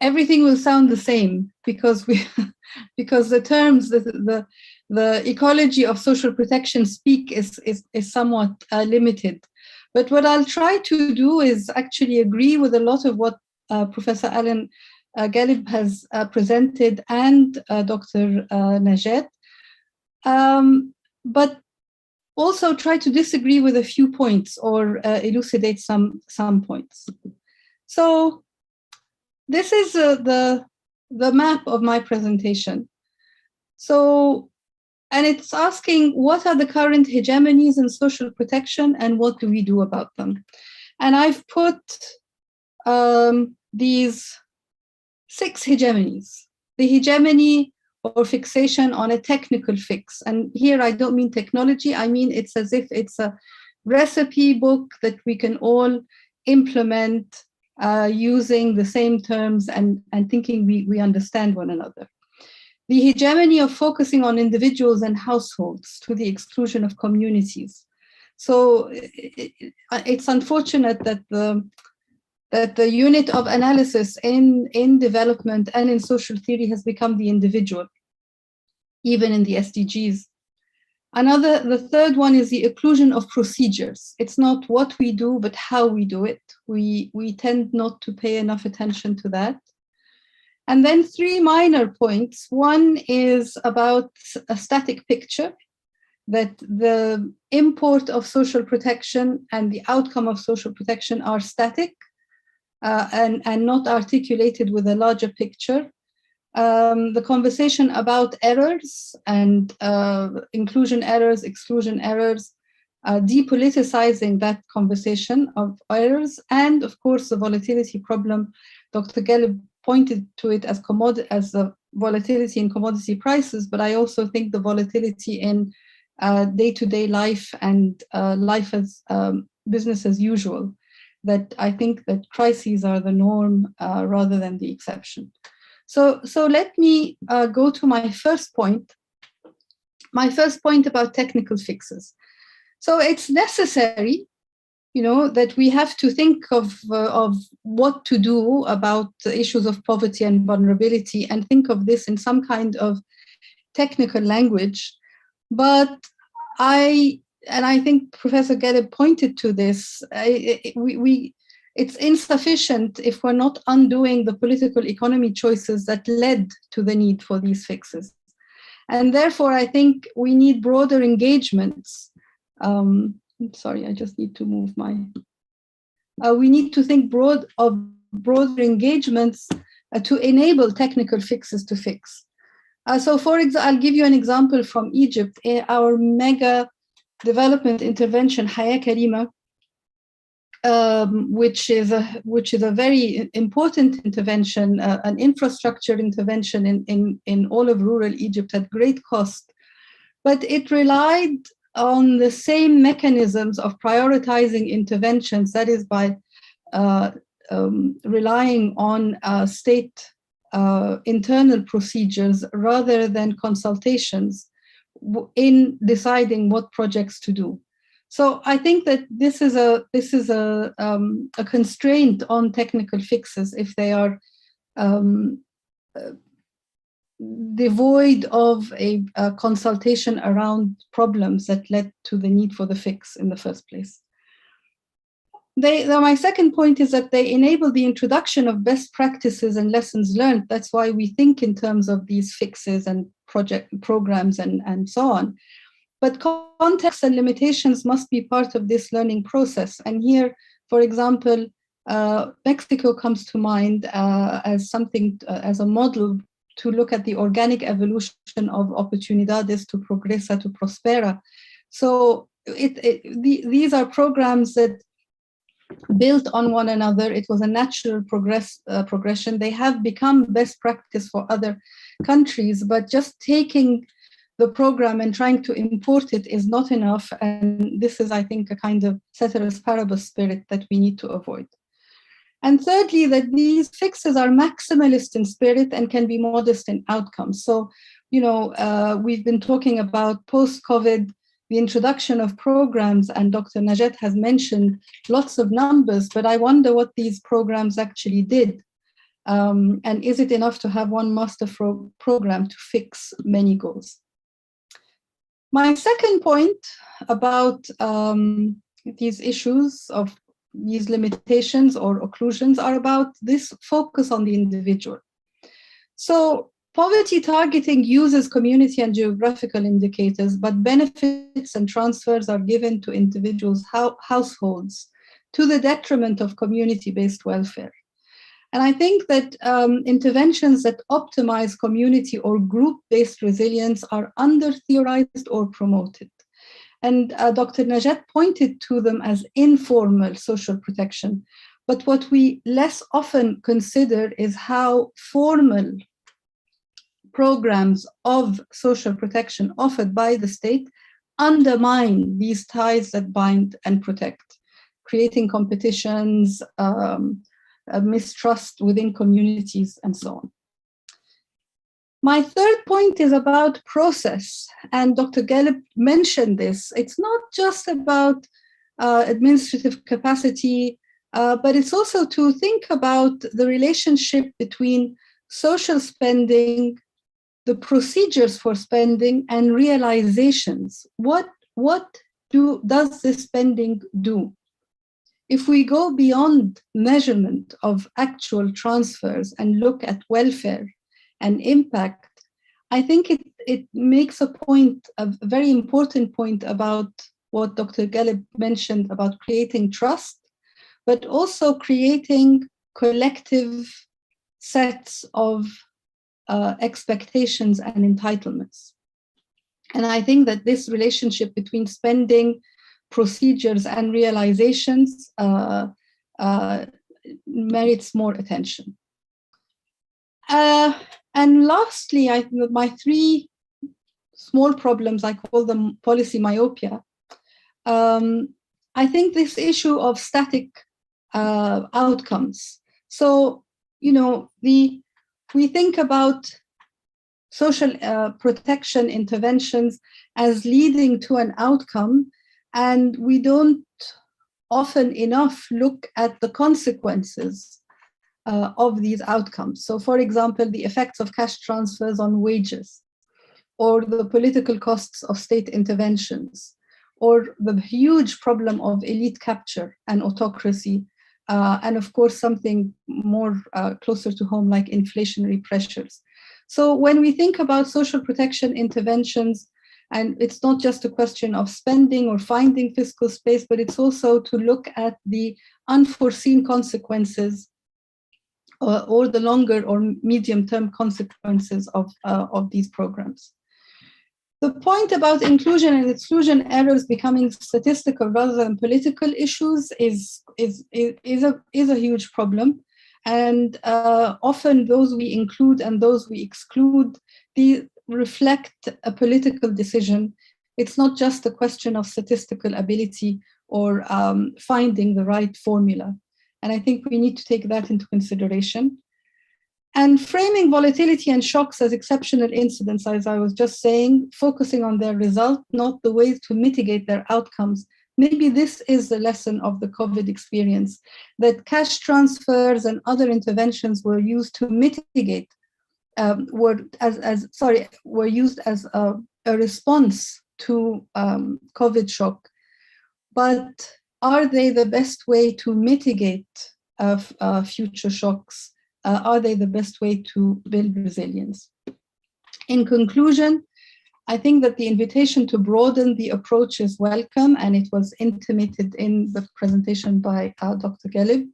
everything will sound the same because the terms, the ecology of social protection speak is somewhat limited. But what I'll try to do is actually agree with a lot of what Professor Alan Galib has presented and Dr. Najat, but also try to disagree with a few points or elucidate some points. So this is the map of my presentation. So, and it's asking what are the current hegemonies in social protection and what do we do about them? And I've put these 6 hegemonies. The hegemony or fixation on a technical fix. And here I don't mean technology, I mean it's as if it's a recipe book that we can all implement using the same terms and thinking we understand one another. The hegemony of focusing on individuals and households to the exclusion of communities. So it's unfortunate that the unit of analysis in development and in social theory has become the individual, even in the SDGs. The third one is the occlusion of procedures. It's not what we do, but how we do it. We tend not to pay enough attention to that. And then 3 minor points. One is about a static picture, that the import of social protection and the outcome of social protection are static and not articulated with a larger picture. The conversation about errors and inclusion errors, exclusion errors, depoliticizing that conversation of errors, and of course the volatility problem. Dr. Galib pointed to it as the volatility in commodity prices, but I also think the volatility in day-to-day life and life as business as usual, that I think that crises are the norm rather than the exception. So let me go to my first point. My first point about technical fixes. So it's necessary, that we have to think of what to do about the issues of poverty and vulnerability and think of this in some kind of technical language. But I think Professor Galib pointed to this, it's insufficient if we're not undoing the political economy choices that led to the need for these fixes. And therefore, I think we need broader engagements. Sorry, I just need to move my... we need to think broader engagements to enable technical fixes to fix. So for example, I'll give you an example from Egypt. Our mega development intervention, Haya Karima, which is a very important intervention, an infrastructure intervention in all of rural Egypt at great cost. But it relied on the same mechanisms of prioritizing interventions, that is by relying on state internal procedures rather than consultations in deciding what projects to do. So I think that this is a constraint on technical fixes if they are devoid of a consultation around problems that led to the need for the fix in the first place. My second point is that they enable the introduction of best practices and lessons learned. That's why we think in terms of these fixes and programs and so on. But context and limitations must be part of this learning process. And here, for example, Mexico comes to mind as something, as a model to look at the organic evolution of oportunidades to progresa to prospera. So these are programs that built on one another. It was a natural progression. They have become best practice for other countries, but just taking the program and trying to import it is not enough. And this is, I think, a kind of ceteris paribus spirit that we need to avoid. And thirdly, that these fixes are maximalist in spirit and can be modest in outcomes. So, we've been talking about post-COVID, the introduction of programs, and Dr. Najat has mentioned lots of numbers, but I wonder what these programs actually did. And is it enough to have one master program to fix many goals? My second point about these issues of these limitations or occlusions are about this focus on the individual. So poverty targeting uses community and geographical indicators, but benefits and transfers are given to individuals' households to the detriment of community-based welfare. And I think that interventions that optimize community or group-based resilience are under-theorized or promoted. And Dr. Najat pointed to them as informal social protection. But what we less often consider is how formal programs of social protection offered by the state undermine these ties that bind and protect, creating competitions, mistrust within communities, and so on. My third point is about process, and Dr. Gallup mentioned this. It's not just about administrative capacity, but it's also to think about the relationship between social spending, the procedures for spending, and realizations. What does this spending do? If we go beyond measurement of actual transfers and look at welfare and impact, I think it makes a point, a very important point about what Dr. Gallup mentioned about creating trust, but also creating collective sets of expectations and entitlements. And I think that this relationship between spending, procedures, and realizations merits more attention. And lastly, my three small problems, I call them policy myopia. I think this issue of static outcomes. So, we think about social protection interventions as leading to an outcome, and we don't often enough look at the consequences of these outcomes. So, for example, the effects of cash transfers on wages, or the political costs of state interventions, or the huge problem of elite capture and autocracy, and of course, something more closer to home like inflationary pressures. So when we think about social protection interventions, and it's not just a question of spending or finding fiscal space, but it's also to look at the unforeseen consequences or the longer or medium-term consequences of these programs. The point about inclusion and exclusion errors becoming statistical rather than political issues is a huge problem. And often those we include and those we exclude, they reflect a political decision. It's not just a question of statistical ability or finding the right formula. And I think we need to take that into consideration. And framing volatility and shocks as exceptional incidents, as I was just saying, focusing on their result, not the ways to mitigate their outcomes. Maybe this is the lesson of the COVID experience, that cash transfers and other interventions were used to mitigate, were used as a response to COVID shock. But are they the best way to mitigate future shocks? Are they the best way to build resilience? In conclusion, I think that the invitation to broaden the approach is welcome, and it was intimated in the presentation by Dr. Galib.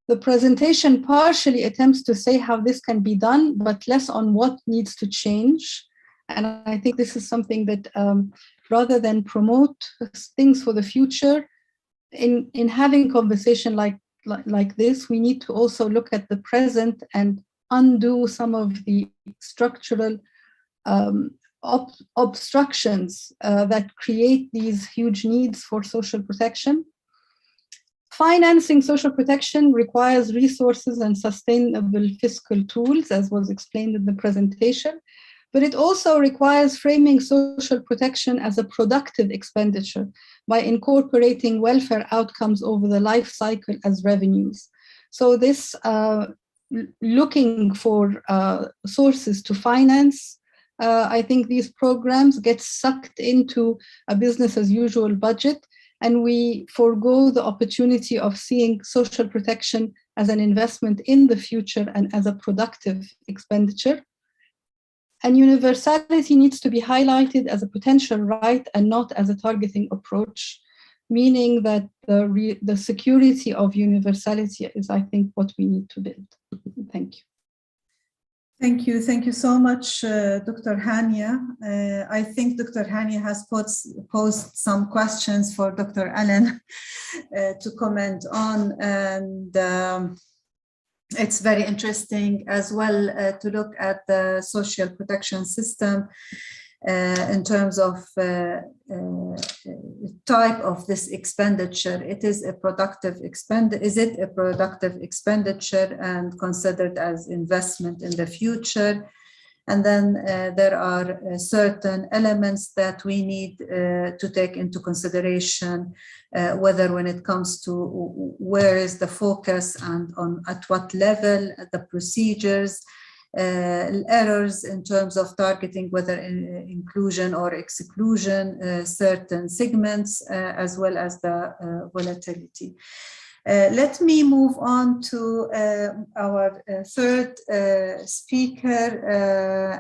The presentation partially attempts to say how this can be done, but less on what needs to change. And I think this is something that rather than promote things for the future, in having conversation like this, we need to also look at the present and undo some of the structural obstructions that create these huge needs for social protection. Financing social protection requires resources and sustainable fiscal tools, as was explained in the presentation, but it also requires framing social protection as a productive expenditure by incorporating welfare outcomes over the life cycle as revenues. So this looking for sources to finance, I think these programs get sucked into a business as usual budget, and we forego the opportunity of seeing social protection as an investment in the future and as a productive expenditure. And universality needs to be highlighted as a potential right and not as a targeting approach, meaning that the security of universality is, I think, what we need to build. Thank you. Thank you. Thank you so much, Dr. Hania. I think Dr. Hania has posed some questions for Dr. Allen to comment on, and it's very interesting as well to look at the social protection system in terms of type of this expenditure. It is a productive Is it a productive expenditure and considered as investment in the future? And then there are certain elements that we need to take into consideration, whether when it comes to where is the focus and at what level, the procedures, errors in terms of targeting, whether in inclusion or exclusion, certain segments, as well as the volatility. Let me move on to our third speaker,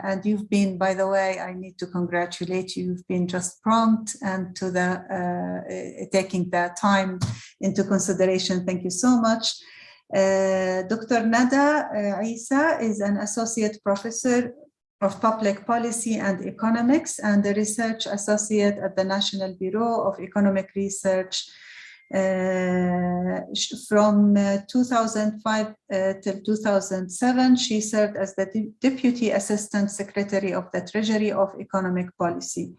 and you've been, by the way, I need to congratulate you, you've been just prompt and to the taking the time into consideration. Thank you so much. Dr. Nada Isa is an associate professor of public policy and economics and a research associate at the National Bureau of Economic Research. From 2005 till 2007, she served as the Deputy Assistant Secretary of the Treasury of Economic Policy.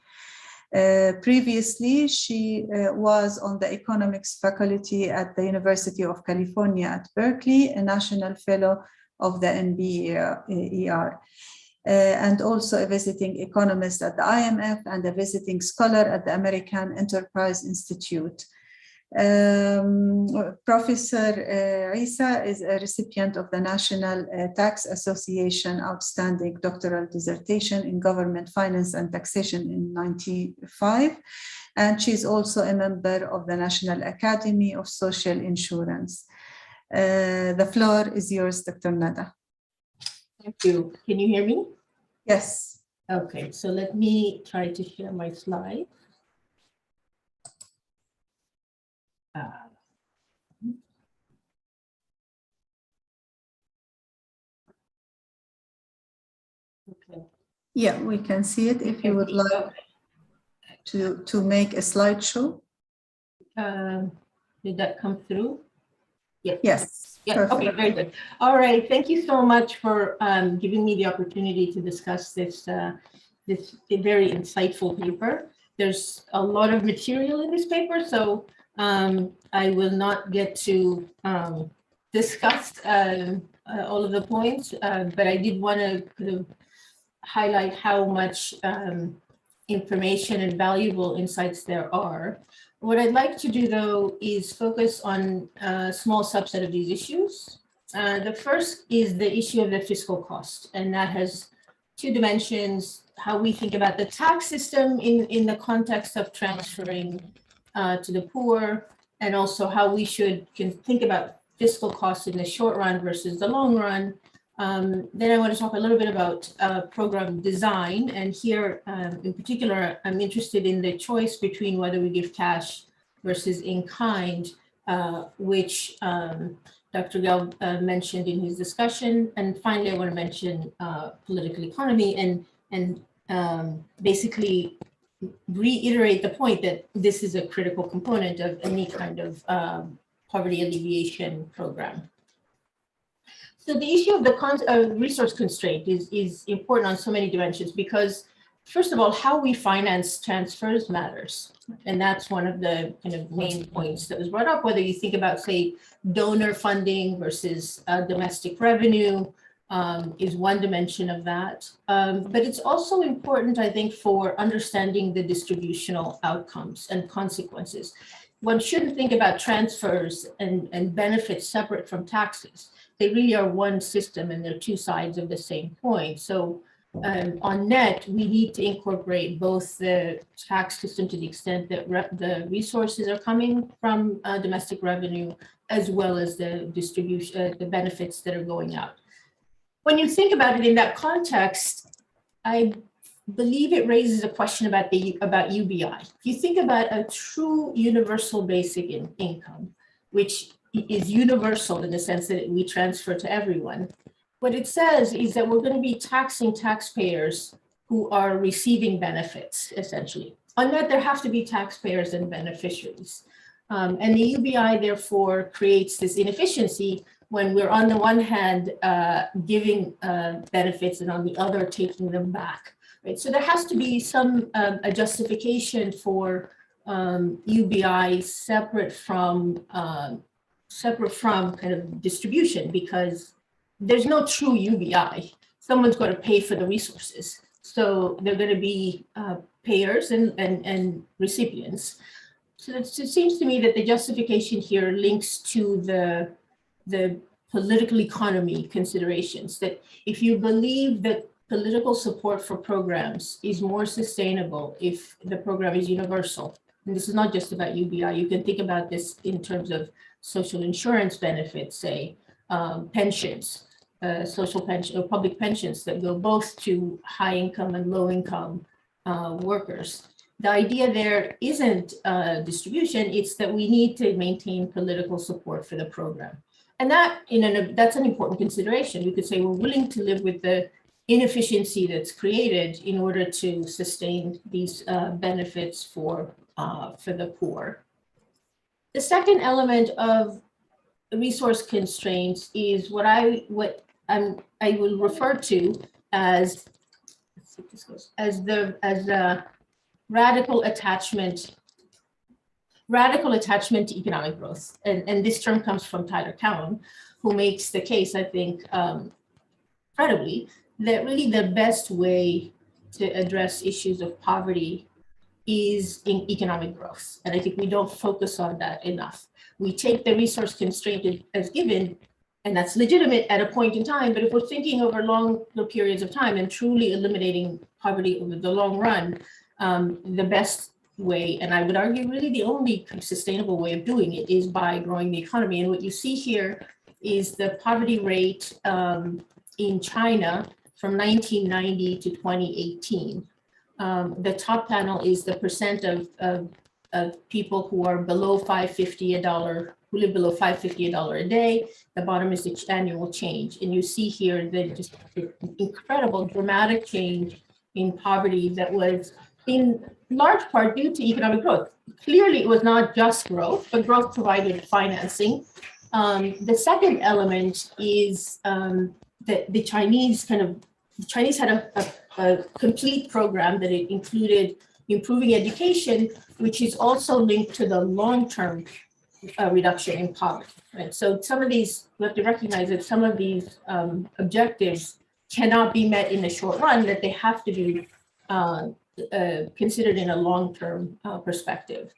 Previously, she was on the economics faculty at the University of California at Berkeley, a national fellow of the NBER, and also a visiting economist at the IMF and a visiting scholar at the American Enterprise Institute. Professor Isa is a recipient of the National Tax Association Outstanding Doctoral Dissertation in Government Finance and Taxation in '95, and she's also a member of the National Academy of Social Insurance. The floor is yours, Dr. Nada. Thank you. Can you hear me? Yes. Okay, so let me try to share my slide. Okay. Yeah, we can see it if you would like to make a slideshow. Did that come through? Yes. Yes. Yeah. Perfect. Okay. Very good. All right. Thank you so much for giving me the opportunity to discuss this this very insightful paper. There's a lot of material in this paper, so I will not get to discuss all of the points, but I did want to kind of highlight how much information and valuable insights there are. What I'd like to do, though, is focus on a small subset of these issues. The first is the issue of the fiscal cost, and that has two dimensions: how we think about the tax system in the context of transferring to the poor, and also how we can think about fiscal costs in the short run versus the long run. Then I want to talk a little bit about program design. And here, in particular, I'm interested in the choice between whether we give cash versus in kind, which Dr. Gell mentioned in his discussion. And finally, I want to mention political economy and basically reiterate the point that this is a critical component of any kind of poverty alleviation program. So the issue of the resource constraint is important on so many dimensions because, first of all, how we finance transfers matters. And that's one of the kind of main points that was brought up, whether you think about, say, donor funding versus domestic revenue is one dimension of that. But it's also important, I think, for understanding the distributional outcomes and consequences. One shouldn't think about transfers and benefits separate from taxes. They really are one system and they're two sides of the same coin. So on net, we need to incorporate both the tax system to the extent that the resources are coming from domestic revenue, as well as the distribution, the benefits that are going out. When you think about it in that context, I believe it raises a question about UBI. If you think about a true universal basic income, which is universal in the sense that we transfer to everyone, what it says is that we're going to be taxing taxpayers who are receiving benefits, essentially. On that, there have to be taxpayers and beneficiaries. And the UBI, therefore, creates this inefficiency when we're on the one hand giving benefits and on the other taking them back. Right? So there has to be some a justification for UBI separate from kind of distribution, because there's no true UBI. Someone's going to pay for the resources. So they're going to be payers and recipients. So it seems to me that the justification here links to the political economy considerations, that if you believe that political support for programs is more sustainable if the program is universal, and this is not just about UBI, you can think about this in terms of social insurance benefits, say pensions, social pension or public pensions that go both to high income and low income workers. The idea there isn't distribution, it's that we need to maintain political support for the program. And that, that's an important consideration. We could say we're willing to live with the inefficiency that's created in order to sustain these benefits for the poor. The second element of resource constraints is what I will refer to as the radical attachment to economic growth. And this term comes from Tyler Cowen, who makes the case, I think, credibly, that really the best way to address issues of poverty is in economic growth. And I think we don't focus on that enough. We take the resource constraint as given, and that's legitimate at a point in time, but if we're thinking over long periods of time and truly eliminating poverty over the long run, the best way, and I would argue really the only sustainable way of doing it, is by growing the economy. And what you see here is the poverty rate in China from 1990 to 2018. The top panel is the percent of people who are below $5.50 a dollar, who live below $5.50 a dollar a day. The bottom is the annual change. And you see here that just incredible dramatic change in poverty that was in large part due to economic growth. Clearly, it was not just growth, but growth provided financing. The second element is that the Chinese had a complete program that it included improving education, which is also linked to the long-term reduction in poverty, right? So some of these, we have to recognize that some of these objectives cannot be met in the short run, that they have to be considered in a long-term perspective.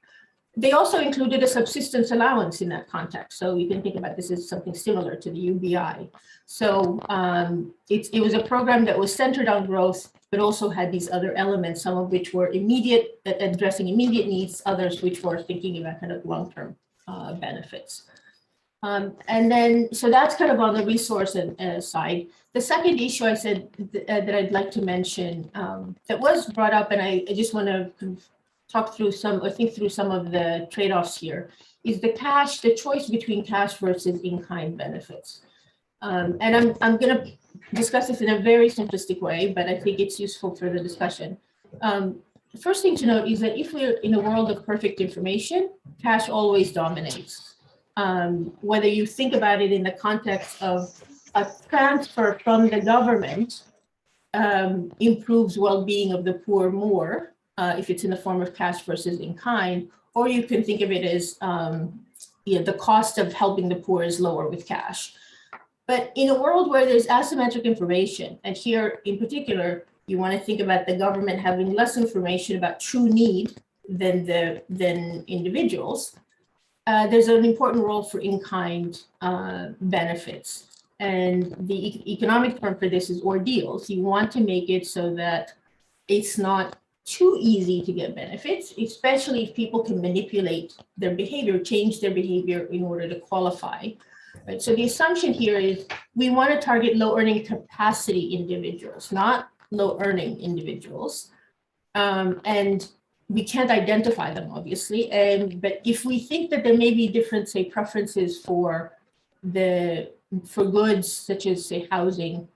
They also included a subsistence allowance in that context. So you can think about this as something similar to the UBI. So it was a program that was centered on growth, but also had these other elements, some of which were immediate, addressing immediate needs, others which were thinking about kind of long-term benefits. And then, so that's kind of on the resource side. The second issue I said that I'd like to mention that was brought up, and I just want to talk through some, or think through some of the trade-offs here, is the choice between cash versus in-kind benefits. And I'm going to discuss this in a very simplistic way, but I think it's useful for the discussion. The first thing to note is that if we're in a world of perfect information, cash always dominates. Whether you think about it in the context of a transfer from the government improves well-being of the poor more, if it's in the form of cash versus in kind, or you can think of it as the cost of helping the poor is lower with cash. But in a world where there's asymmetric information, and here in particular, you want to think about the government having less information about true need than individuals, there's an important role for in-kind benefits. And the economic term for this is ordeals. You want to make it so that it's not too easy to get benefits, especially if people can manipulate their behavior, change their behavior in order to qualify. Right? So the assumption here is we want to target low earning capacity individuals, not low earning individuals. And we can't identify them, obviously. But if we think that there may be different, say, preferences for goods such as, say, housing,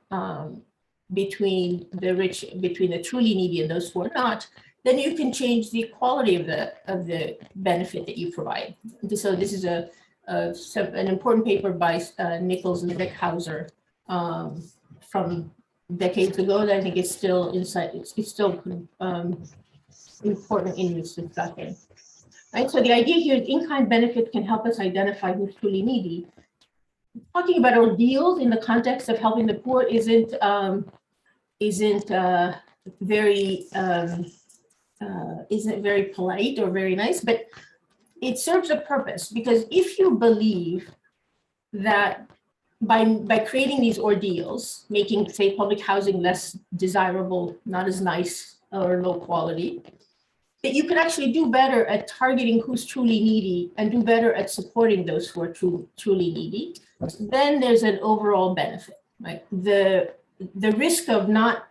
between the truly needy and those who are not, then you can change the quality of the benefit that you provide. So this is an important paper by Nichols and Beckhauser from decades ago that I think is still inside. It's still important in this discussion. Right. So the idea here is in-kind benefit can help us identify who's truly needy. Talking about ordeals in the context of helping the poor isn't very polite or very nice, but it serves a purpose, because if you believe that by creating these ordeals, making, say, public housing less desirable, not as nice or low quality, that you can actually do better at targeting who's truly needy and do better at supporting those who are truly needy, then there's an overall benefit. Right? The risk of not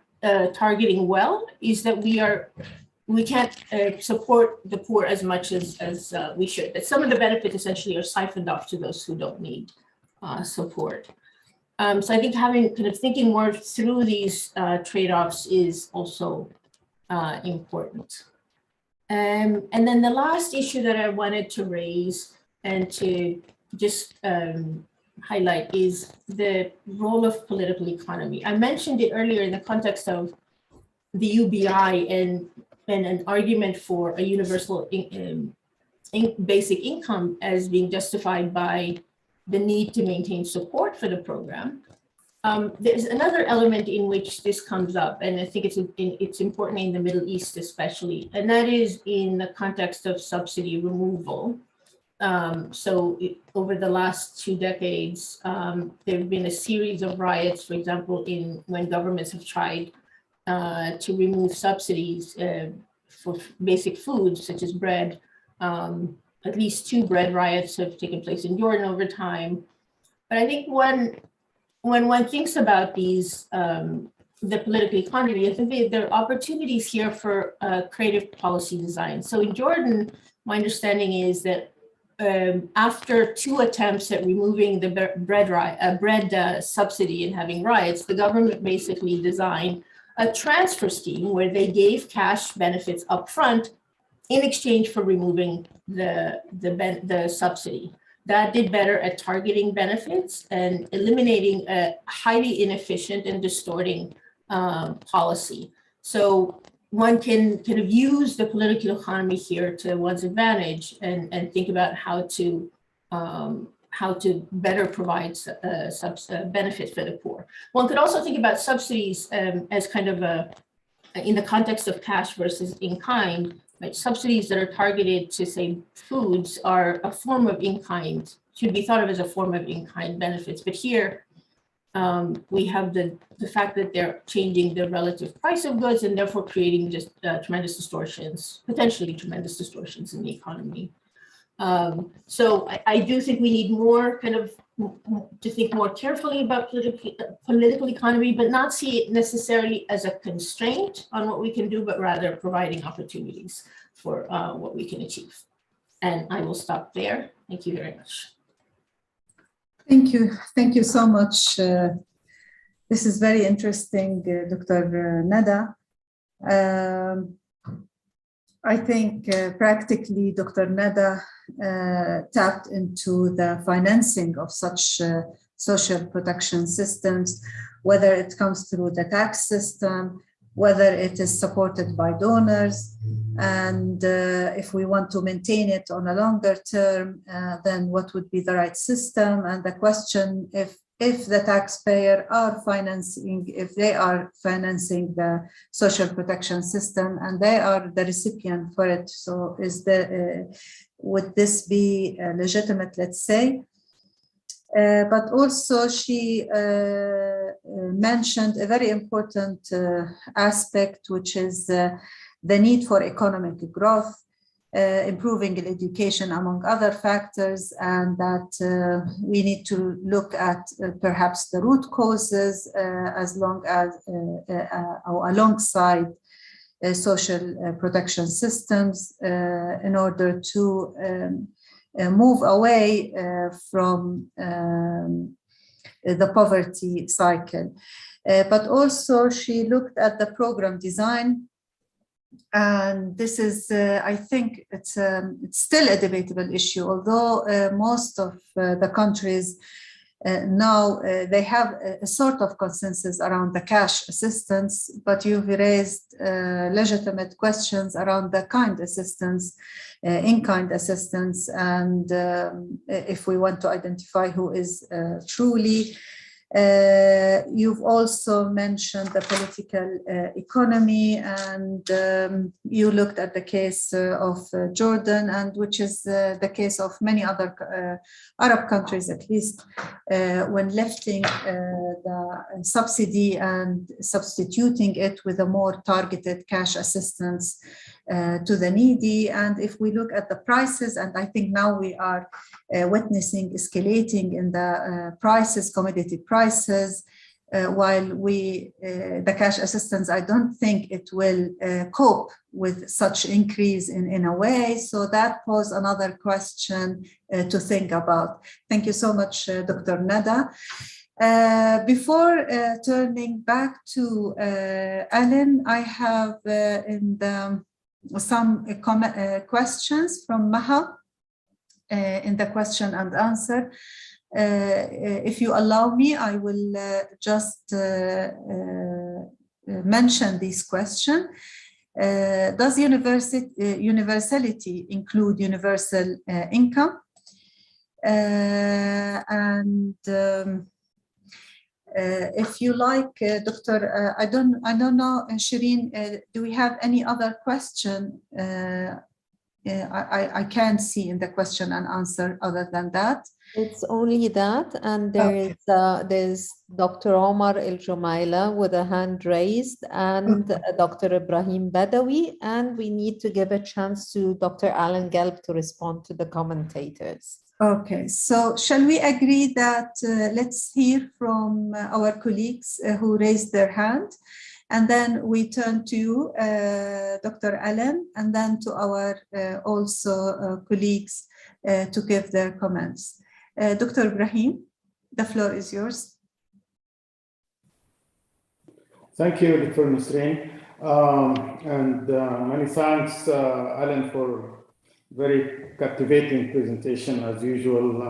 targeting well is that we can't support the poor as much as we should. That some of the benefits essentially are siphoned off to those who don't need support. So I think thinking more through these trade-offs is also important. And then the last issue that I wanted to raise and to just highlight is the role of political economy. I mentioned it earlier in the context of the UBI and an argument for a universal basic income as being justified by the need to maintain support for the program. There's another element in which this comes up, and I think it's important in the Middle East especially, and that is in the context of subsidy removal. Over the last 2 decades, there have been a series of riots, for example, when governments have tried to remove subsidies for basic foods such as bread. At least 2 bread riots have taken place in Jordan over time. But I think when one thinks about these, the political economy, I think there are opportunities here for creative policy design. So in Jordan, my understanding is that after 2 attempts at removing the bread subsidy and having riots, the government basically designed a transfer scheme where they gave cash benefits upfront in exchange for removing the subsidy. That did better at targeting benefits and eliminating a highly inefficient and distorting policy. So one can kind of use the political economy here to one's advantage and think about how to how to better provide benefit for the poor. One could also think about subsidies as kind of in the context of cash versus in kind, right? Subsidies that are targeted to, say, foods are a form of in-kind, should be thought of as a form of in-kind benefits. But here, we have the fact that they're changing the relative price of goods and therefore creating just tremendous distortions, potentially tremendous distortions in the economy. So I do think we need more kind of to think more carefully about political economy, but not see it necessarily as a constraint on what we can do, but rather providing opportunities for what we can achieve. And I will stop there. Thank you very much. Thank you. Thank you so much. This is very interesting, Dr. Nada. I think practically Dr. Nada tapped into the financing of such social protection systems, whether it comes through the tax system, whether it is supported by donors, and if we want to maintain it on a longer term, then what would be the right system? And the question, if the taxpayer are financing, if they are financing the social protection system and they are the recipient for it, so would this be legitimate, let's say? But also she mentioned a very important aspect, which is the need for economic growth, improving education, among other factors, and that we need to look at perhaps the root causes as long as or alongside social protection systems in order to move away from the poverty cycle. But also she looked at the program design. And this is, I think, it's still a debatable issue, although most of the countries now they have a sort of consensus around the cash assistance, but you've raised legitimate questions around the kind assistance, in-kind assistance, and if we want to identify who is truly. You've also mentioned the political economy, and you looked at the case of Jordan, and which is the case of many other Arab countries, at least, when lifting the subsidy and substituting it with a more targeted cash assistance to the needy. And if we look at the prices, and I think now we are witnessing escalating in the prices, commodity prices, while the cash assistance, I don't think it will cope with such increase in a way. So that poses another question to think about. Thank you so much, Dr. Nada. Before turning back to Alan, I have some questions from Maha in the question and answer. If you allow me, I will just mention this question. Does universality include universal income? If you like, Doctor, I don't know, Shireen, do we have any other question? I can't see in the question and answer other than that. It's only that, and there's Dr. Omar El Jumaila with a hand raised, and Dr. Ibrahim Badawi, and we need to give a chance to Dr. Alan Gelb to respond to the commentators. Okay, so shall we agree that let's hear from our colleagues who raised their hand, and then we turn to you, Dr. Alan, and then to our also colleagues to give their comments. Dr. Ibrahim, the floor is yours. Thank you, Dr. Nasreen, and many thanks, Alan, for very captivating presentation as usual,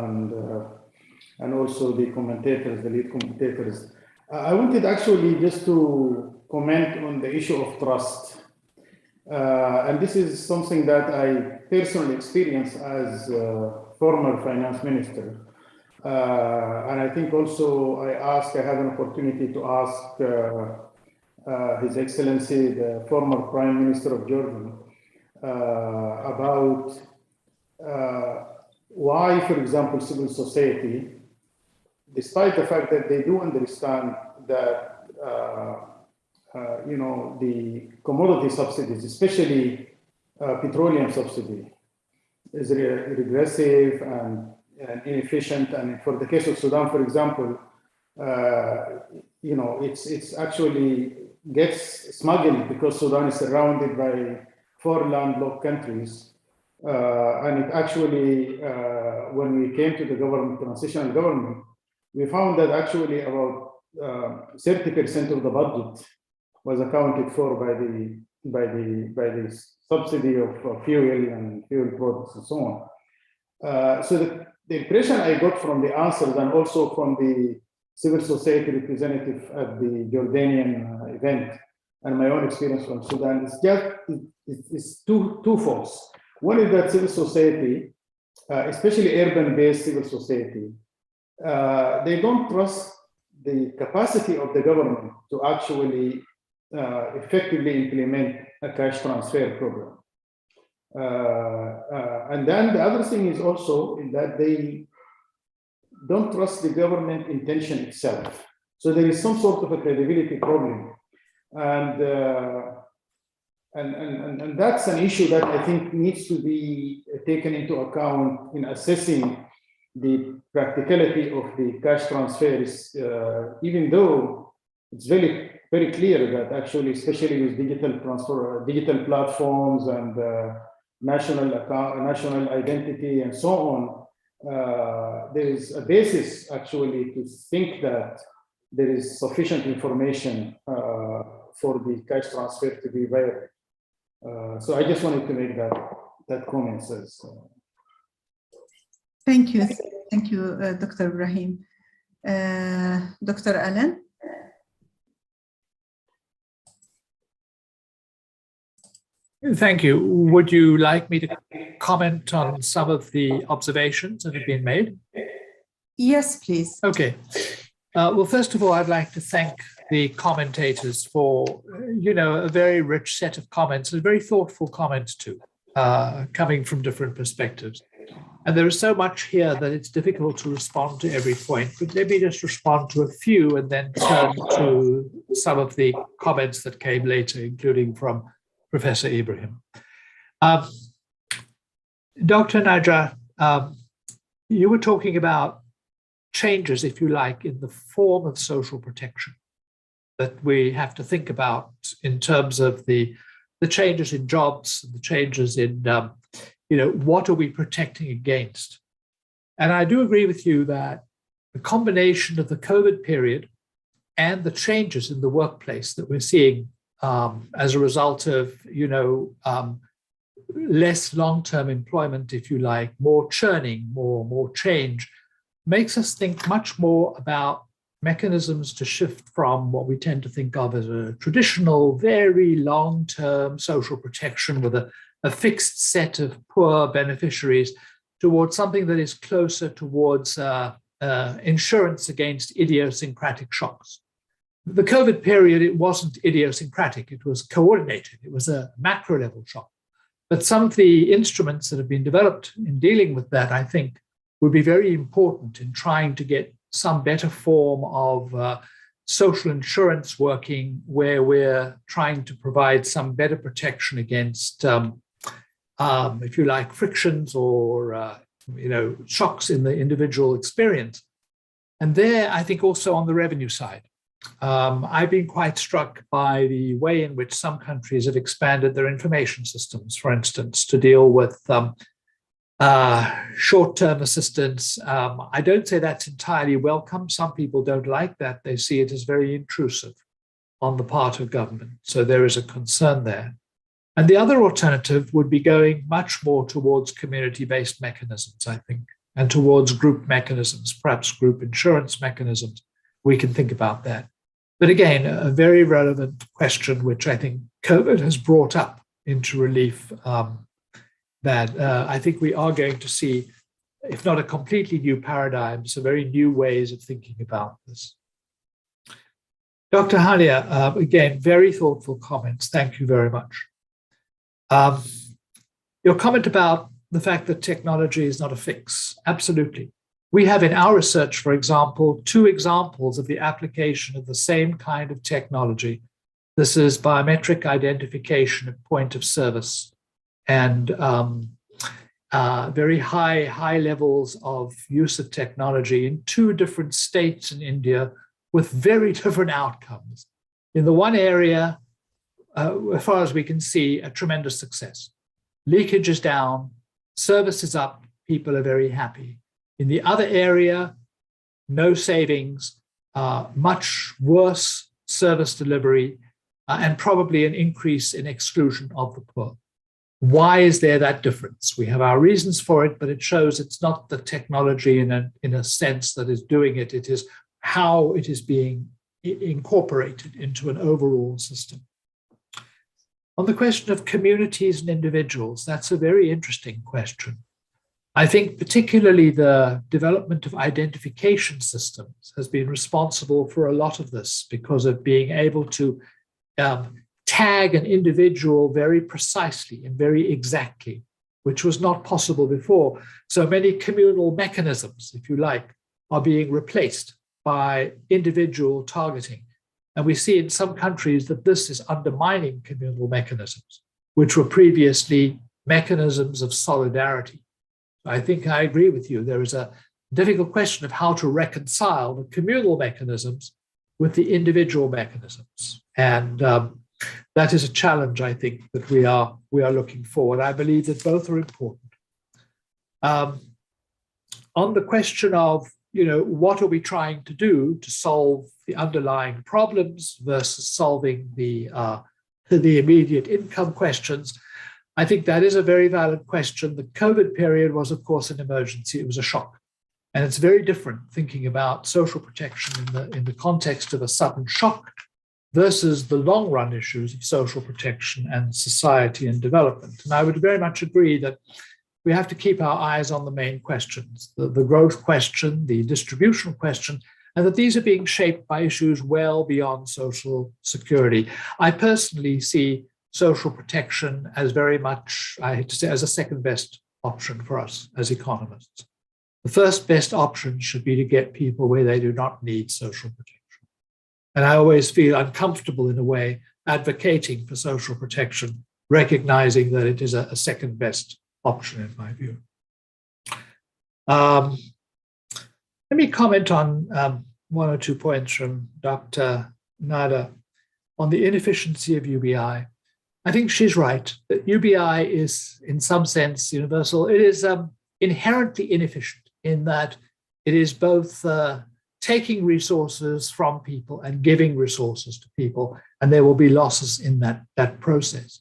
and also the commentators, the lead commentators. I wanted actually just to comment on the issue of trust. And this is something that I personally experienced as former finance minister. And I think also I had an opportunity to ask His Excellency, the former Prime Minister of Jordan, about why, for example, civil society, despite the fact that they do understand that the commodity subsidies, especially petroleum subsidy, is regressive and inefficient. And for the case of Sudan, for example, it's actually gets smuggled because Sudan is surrounded by 4 landlocked countries. And it actually, when we came to the transitional government, we found that actually about 30% of the budget was accounted for by the subsidy of fuel and fuel products and so on. So the impression I got from the answers and also from the civil society representative at the Jordanian event and my own experience from Sudan is just it's twofold. One is that civil society, especially urban-based civil society, they don't trust the capacity of the government to actually effectively implement a cash transfer program. And then the other thing is also that they don't trust the government intention itself. So there is some sort of a credibility problem. And that's an issue that I think needs to be taken into account in assessing the practicality of the cash transfers, even though it's very, very clear that actually, especially with digital platforms and national identity and so on, there is a basis actually to think that there is sufficient information for the cash transfer to be viable. So I just wanted to make that comment. Thank you, Dr. Ibrahim. Dr. Allen? Thank you. Would you like me to comment on some of the observations that have been made? Yes, please. Okay. Well, first of all, I'd like to thank the commentators for, a very rich set of comments, and very thoughtful comments too, coming from different perspectives. And there is so much here that it's difficult to respond to every point, but let me just respond to a few and then turn to some of the comments that came later, including from Professor Ibrahim. Dr. Najjar, you were talking about changes, if you like, in the form of social protection that we have to think about in terms of the changes in jobs, the changes in, what are we protecting against? And I do agree with you that the combination of the COVID period and the changes in the workplace that we're seeing as a result of, less long-term employment, if you like, more churning, more change, makes us think much more about mechanisms to shift from what we tend to think of as a traditional, very long-term social protection with a fixed set of poor beneficiaries towards something that is closer towards insurance against idiosyncratic shocks. The COVID period, it wasn't idiosyncratic, it was coordinated, it was a macro level shock. But some of the instruments that have been developed in dealing with that, I think, would be very important in trying to get some better form of social insurance working, where we're trying to provide some better protection against, if you like, frictions or shocks in the individual experience. And there, I think also on the revenue side, I've been quite struck by the way in which some countries have expanded their information systems, for instance, to deal with short-term assistance. I don't say that's entirely welcome. Some people don't like that. They see it as very intrusive on the part of government. So there is a concern there. And the other alternative would be going much more towards community-based mechanisms, I think, and towards group mechanisms, perhaps group insurance mechanisms. We can think about that. But again, a very relevant question, which I think COVID has brought up into relief, that I think we are going to see if not a completely new paradigm, some very new ways of thinking about this. Dr. Halia, again, very thoughtful comments. Thank you very much. Your comment about the fact that technology is not a fix, absolutely. We have in our research, for example, 2 examples of the application of the same kind of technology. This is biometric identification at point of service and very high levels of use of technology in 2 different states in India with very different outcomes. In the one area, as far as we can see, a tremendous success. Leakage is down, service is up, people are very happy. In the other area, no savings, much worse service delivery, and probably an increase in exclusion of the poor. Why is there that difference? We have our reasons for it, but it shows it's not the technology in a sense that is doing it. It is how it is being incorporated into an overall system. On the question of communities and individuals, that's a very interesting question. I think particularly the development of identification systems has been responsible for a lot of this because of being able to tag an individual very precisely and very exactly, which was not possible before. So many communal mechanisms, if you like, are being replaced by individual targeting. And we see in some countries that this is undermining communal mechanisms, which were previously mechanisms of solidarity. I think I agree with you. There is a difficult question of how to reconcile the communal mechanisms with the individual mechanisms. And that is a challenge, I think, that we are looking for. And I believe that both are important. On the question of, what are we trying to do to solve the underlying problems versus solving the immediate income questions, I think that is a very valid question. The COVID period was, of course, an emergency. It was a shock. And it's very different thinking about social protection in the context of a sudden shock versus the long-run issues of social protection and society and development. And I would very much agree that we have to keep our eyes on the main questions, the growth question, the distribution question, and that these are being shaped by issues well beyond social security. I personally see social protection as very much, I hate to say, as a second best option for us as economists. The first best option should be to get people where they do not need social protection. And I always feel uncomfortable in a way advocating for social protection, recognizing that it is a second best option in my view. Let me comment on 1 or 2 points from Dr. Nada on the inefficiency of UBI. I think she's right that UBI is in some sense universal. It is inherently inefficient in that it is both taking resources from people and giving resources to people, and there will be losses in that process.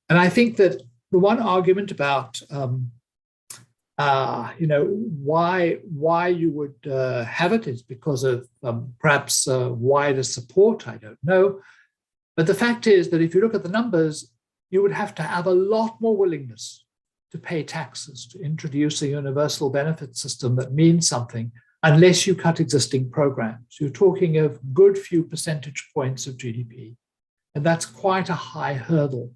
And I think that the one argument about why you would have it is because of perhaps wider support. I don't know. But the fact is that if you look at the numbers, you would have to have a lot more willingness to pay taxes, to introduce a universal benefit system that means something, unless you cut existing programs. You're talking of good few percentage points of GDP. And that's quite a high hurdle.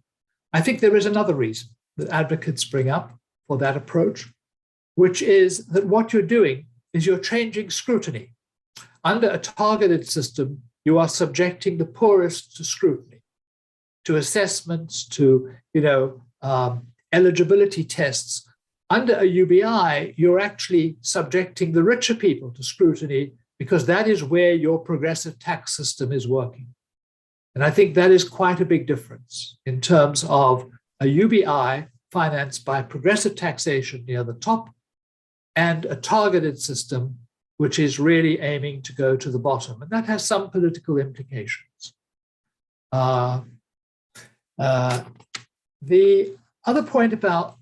I think there is another reason that advocates bring up for that approach, which is that what you're doing is you're changing scrutiny. Under a targeted system, you are subjecting the poorest to scrutiny, to assessments, to eligibility tests. Under a UBI, you're actually subjecting the richer people to scrutiny because that is where your progressive tax system is working. And I think that is quite a big difference in terms of a UBI financed by progressive taxation near the top and a targeted system which is really aiming to go to the bottom. And that has some political implications. The other point about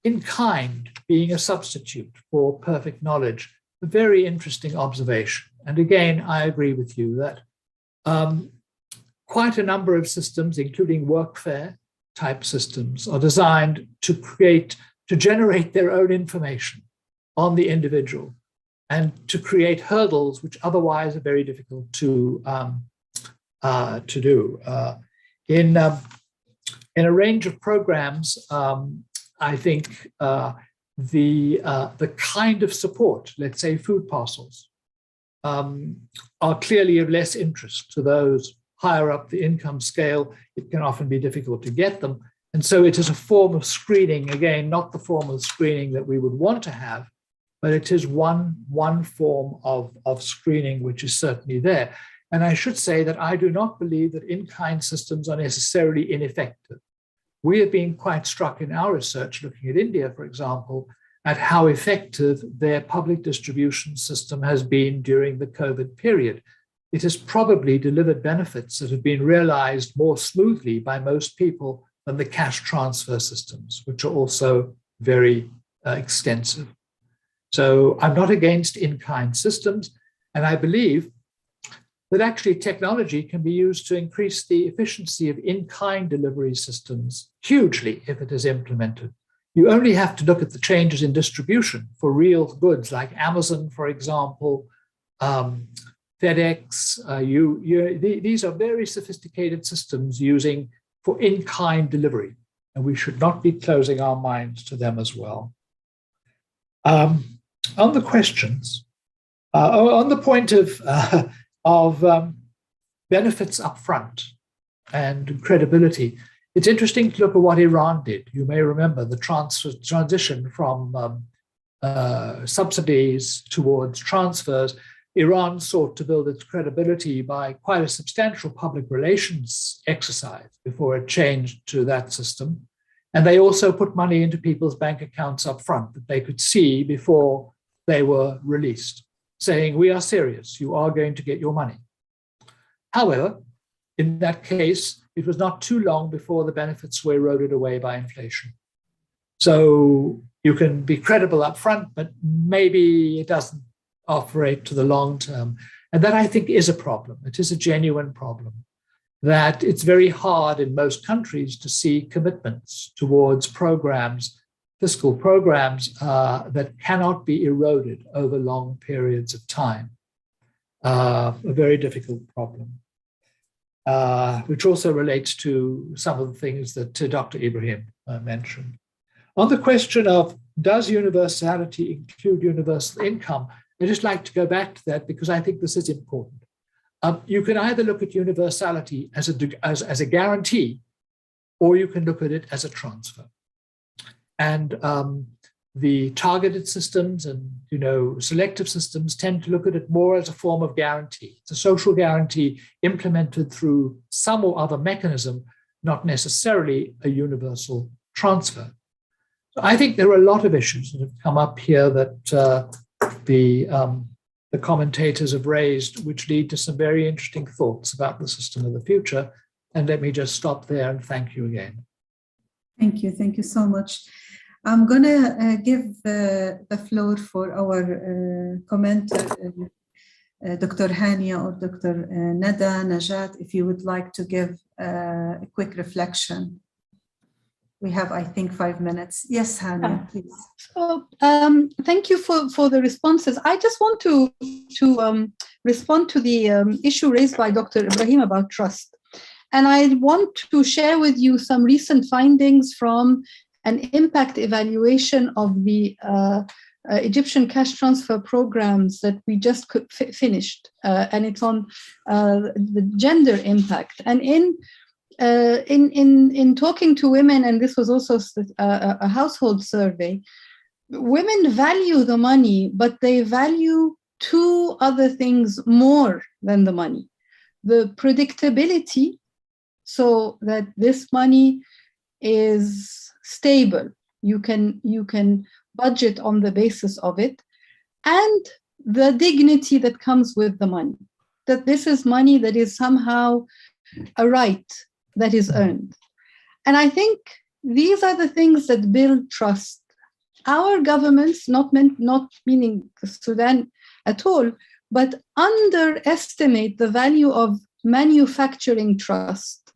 in-kind being a substitute for perfect knowledge, a very interesting observation. And again, I agree with you that quite a number of systems, including workfare type systems, are designed to generate their own information on the individual and to create hurdles which otherwise are very difficult to do. In a range of programs, I think the kind of support, let's say food parcels, are clearly of less interest to those higher up the income scale. It can often be difficult to get them. And so it is a form of screening, again, not the form of screening that we would want to have, but it is one form of screening which is certainly there. And I should say that I do not believe that in-kind systems are necessarily ineffective. We have been quite struck in our research, looking at India, for example, at how effective their public distribution system has been during the COVID period. It has probably delivered benefits that have been realized more smoothly by most people than the cash transfer systems, which are also very extensive. So I'm not against in-kind systems, and I believe that actually technology can be used to increase the efficiency of in-kind delivery systems hugely if it is implemented. You only have to look at the changes in distribution for real goods like Amazon, for example, FedEx. These are very sophisticated systems using for in-kind delivery, and we should not be closing our minds to them as well. On the questions, on the point of benefits up front and credibility, it's interesting to look at what Iran did. You may remember the transition from subsidies towards transfers. Iran sought to build its credibility by quite a substantial public relations exercise before it changed to that system. And they also put money into people's bank accounts up front that they could see before they were released, saying, we are serious, you are going to get your money. However, in that case, it was not too long before the benefits were eroded away by inflation. So you can be credible up front, but maybe it doesn't operate to the long term. And that, I think, is a problem. It is a genuine problem, that it's very hard in most countries to see commitments towards programs, fiscal programs, that cannot be eroded over long periods of time. A very difficult problem, which also relates to some of the things that Dr. Ibrahim mentioned. On the question of, does universality include universal income? I'd just like to go back to that because I think this is important. You can either look at universality as a guarantee, or you can look at it as a transfer. And the targeted systems and selective systems tend to look at it more as a form of guarantee. It's a social guarantee implemented through some or other mechanism, not necessarily a universal transfer. So I think there are a lot of issues that have come up here that the commentators have raised, which lead to some very interesting thoughts about the system of the future. And let me just stop there and thank you again. Thank you so much. I'm going to give the floor for our commenter, Dr. Hania or Dr. Nada Najat, if you would like to give a quick reflection. We have, I think, 5 minutes. Yes, Hania, please. So, thank you for the responses. I just want to respond to the issue raised by Dr. Ibrahim about trust. And I want to share with you some recent findings from an impact evaluation of the Egyptian cash transfer programs that we just finished. And it's on the gender impact. And in talking to women, and this was also a household survey, women value the money, but they value 2 other things more than the money. The predictability, so that this money is stable. You can budget on the basis of it, and the dignity that comes with the money, that this is money that is somehow a right that is earned. And I think these are the things that build trust. Our governments, not meaning Sudan at all, but underestimate the value of manufacturing trust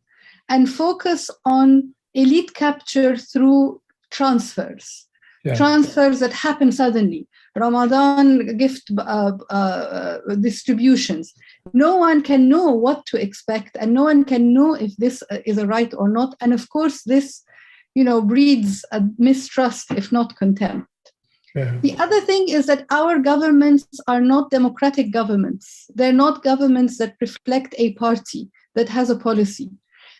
and focus on elite capture through transfers. Yeah. Transfers that happen suddenly. Ramadan gift distributions. No one can know what to expect, and no one can know if this is a right or not. And of course, this, breeds a mistrust, if not contempt. Yeah. The other thing is that our governments are not democratic governments. They're not governments that reflect a party that has a policy.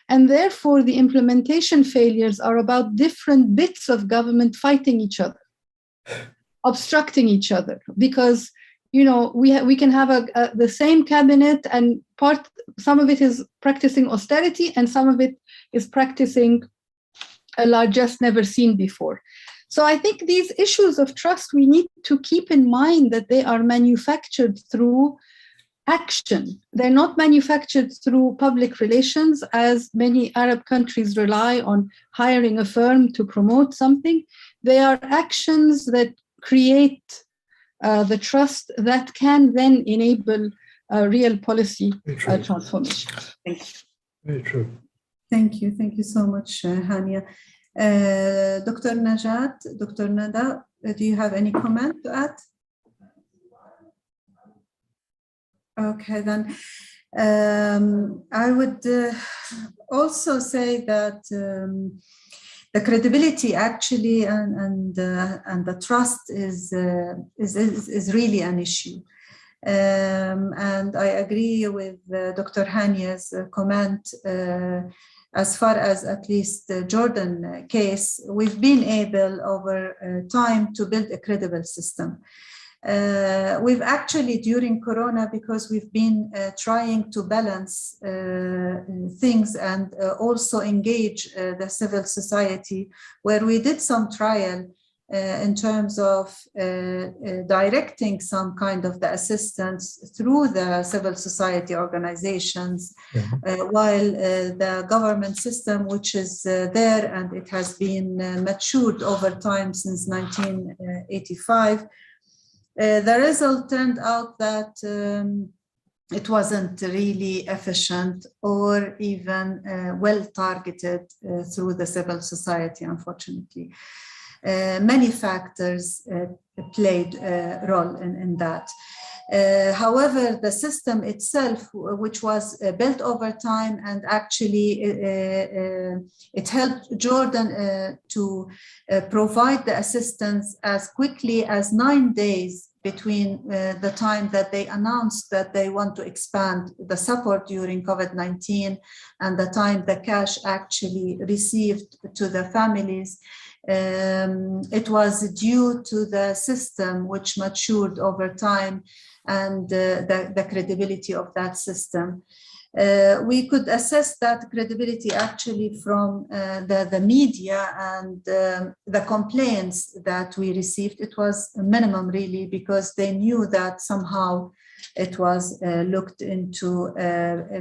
And therefore, the implementation failures are about different bits of government fighting each other, obstructing each other, because we can have the same cabinet, and some of it is practicing austerity and some of it is practicing a largesse never seen before. So I think these issues of trust, we need to keep in mind that they are manufactured through action. They're not manufactured through public relations, as many Arab countries rely on hiring a firm to promote something. They are actions that create the trust that can then enable real policy transformation. Thank you. Very true. Thank you. Thank you so much, Hania. Dr. Najat, Dr. Nada, do you have any comment to add? Okay, then I would also say that the credibility actually and the trust is really an issue. And I agree with Dr. Hania's comment. As far as at least the Jordan case, we've been able over time to build a credible system. We've actually, during Corona, because we've been trying to balance things and also engage the civil society, where we did some trial in terms of directing some kind of the assistance through the civil society organizations, while the government system, which is there and it has been matured over time since 1985, the result turned out that it wasn't really efficient or even well targeted through the civil society, unfortunately. Many factors played a role in that. However, the system itself, which was built over time, and actually it helped Jordan to provide the assistance as quickly as 9 days between the time that they announced that they want to expand the support during COVID-19 and the time the cash actually received to the families. It was due to the system which matured over time and the credibility of that system. We could assess that credibility actually from the media and the complaints that we received. It was a minimum really, because they knew that somehow it was looked into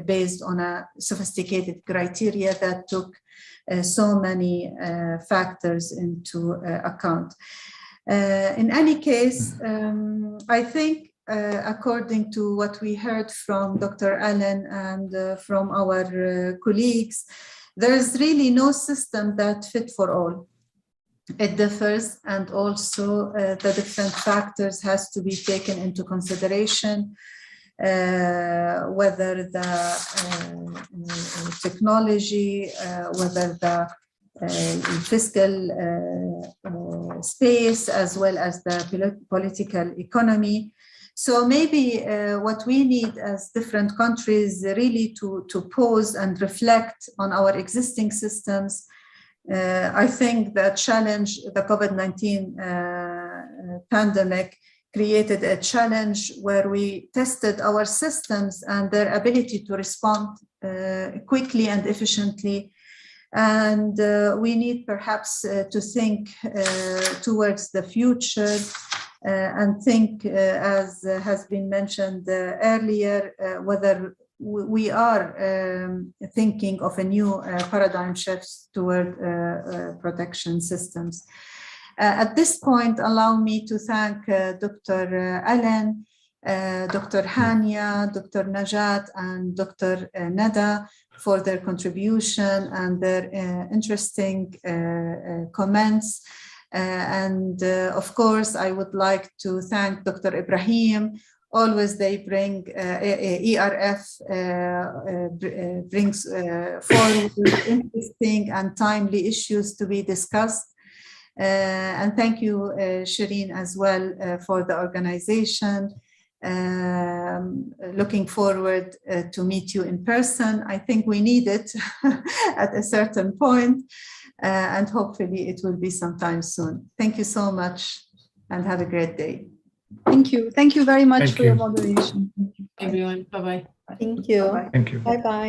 based on a sophisticated criteria that took so many factors into account. In any case, I think according to what we heard from Dr. Allen and from our colleagues, there is really no system that fit for all. It differs, and also the different factors has to be taken into consideration, whether the technology, whether the fiscal space, as well as the political economy. So maybe what we need as different countries really to pause and reflect on our existing systems. I think the challenge, the COVID-19 pandemic created a challenge where we tested our systems and their ability to respond quickly and efficiently. And we need perhaps to think towards the future and think, as has been mentioned earlier, whether we are thinking of a new paradigm shift toward protection systems. At this point, allow me to thank Dr. Allen, Dr. Hania, Dr. Najat, and Dr. Nada for their contribution and their interesting comments. Of course, I would like to thank Dr. Ibrahim. Always they bring ERF brings forward interesting and timely issues to be discussed. And thank you, Shireen, as well for the organization. Looking forward to meet you in person. I think we need it at a certain point, and hopefully it will be sometime soon. Thank you so much and have a great day. Thank you. Thank you very much for your moderation. Everyone, bye-bye. Thank you. Thank you. Bye-bye.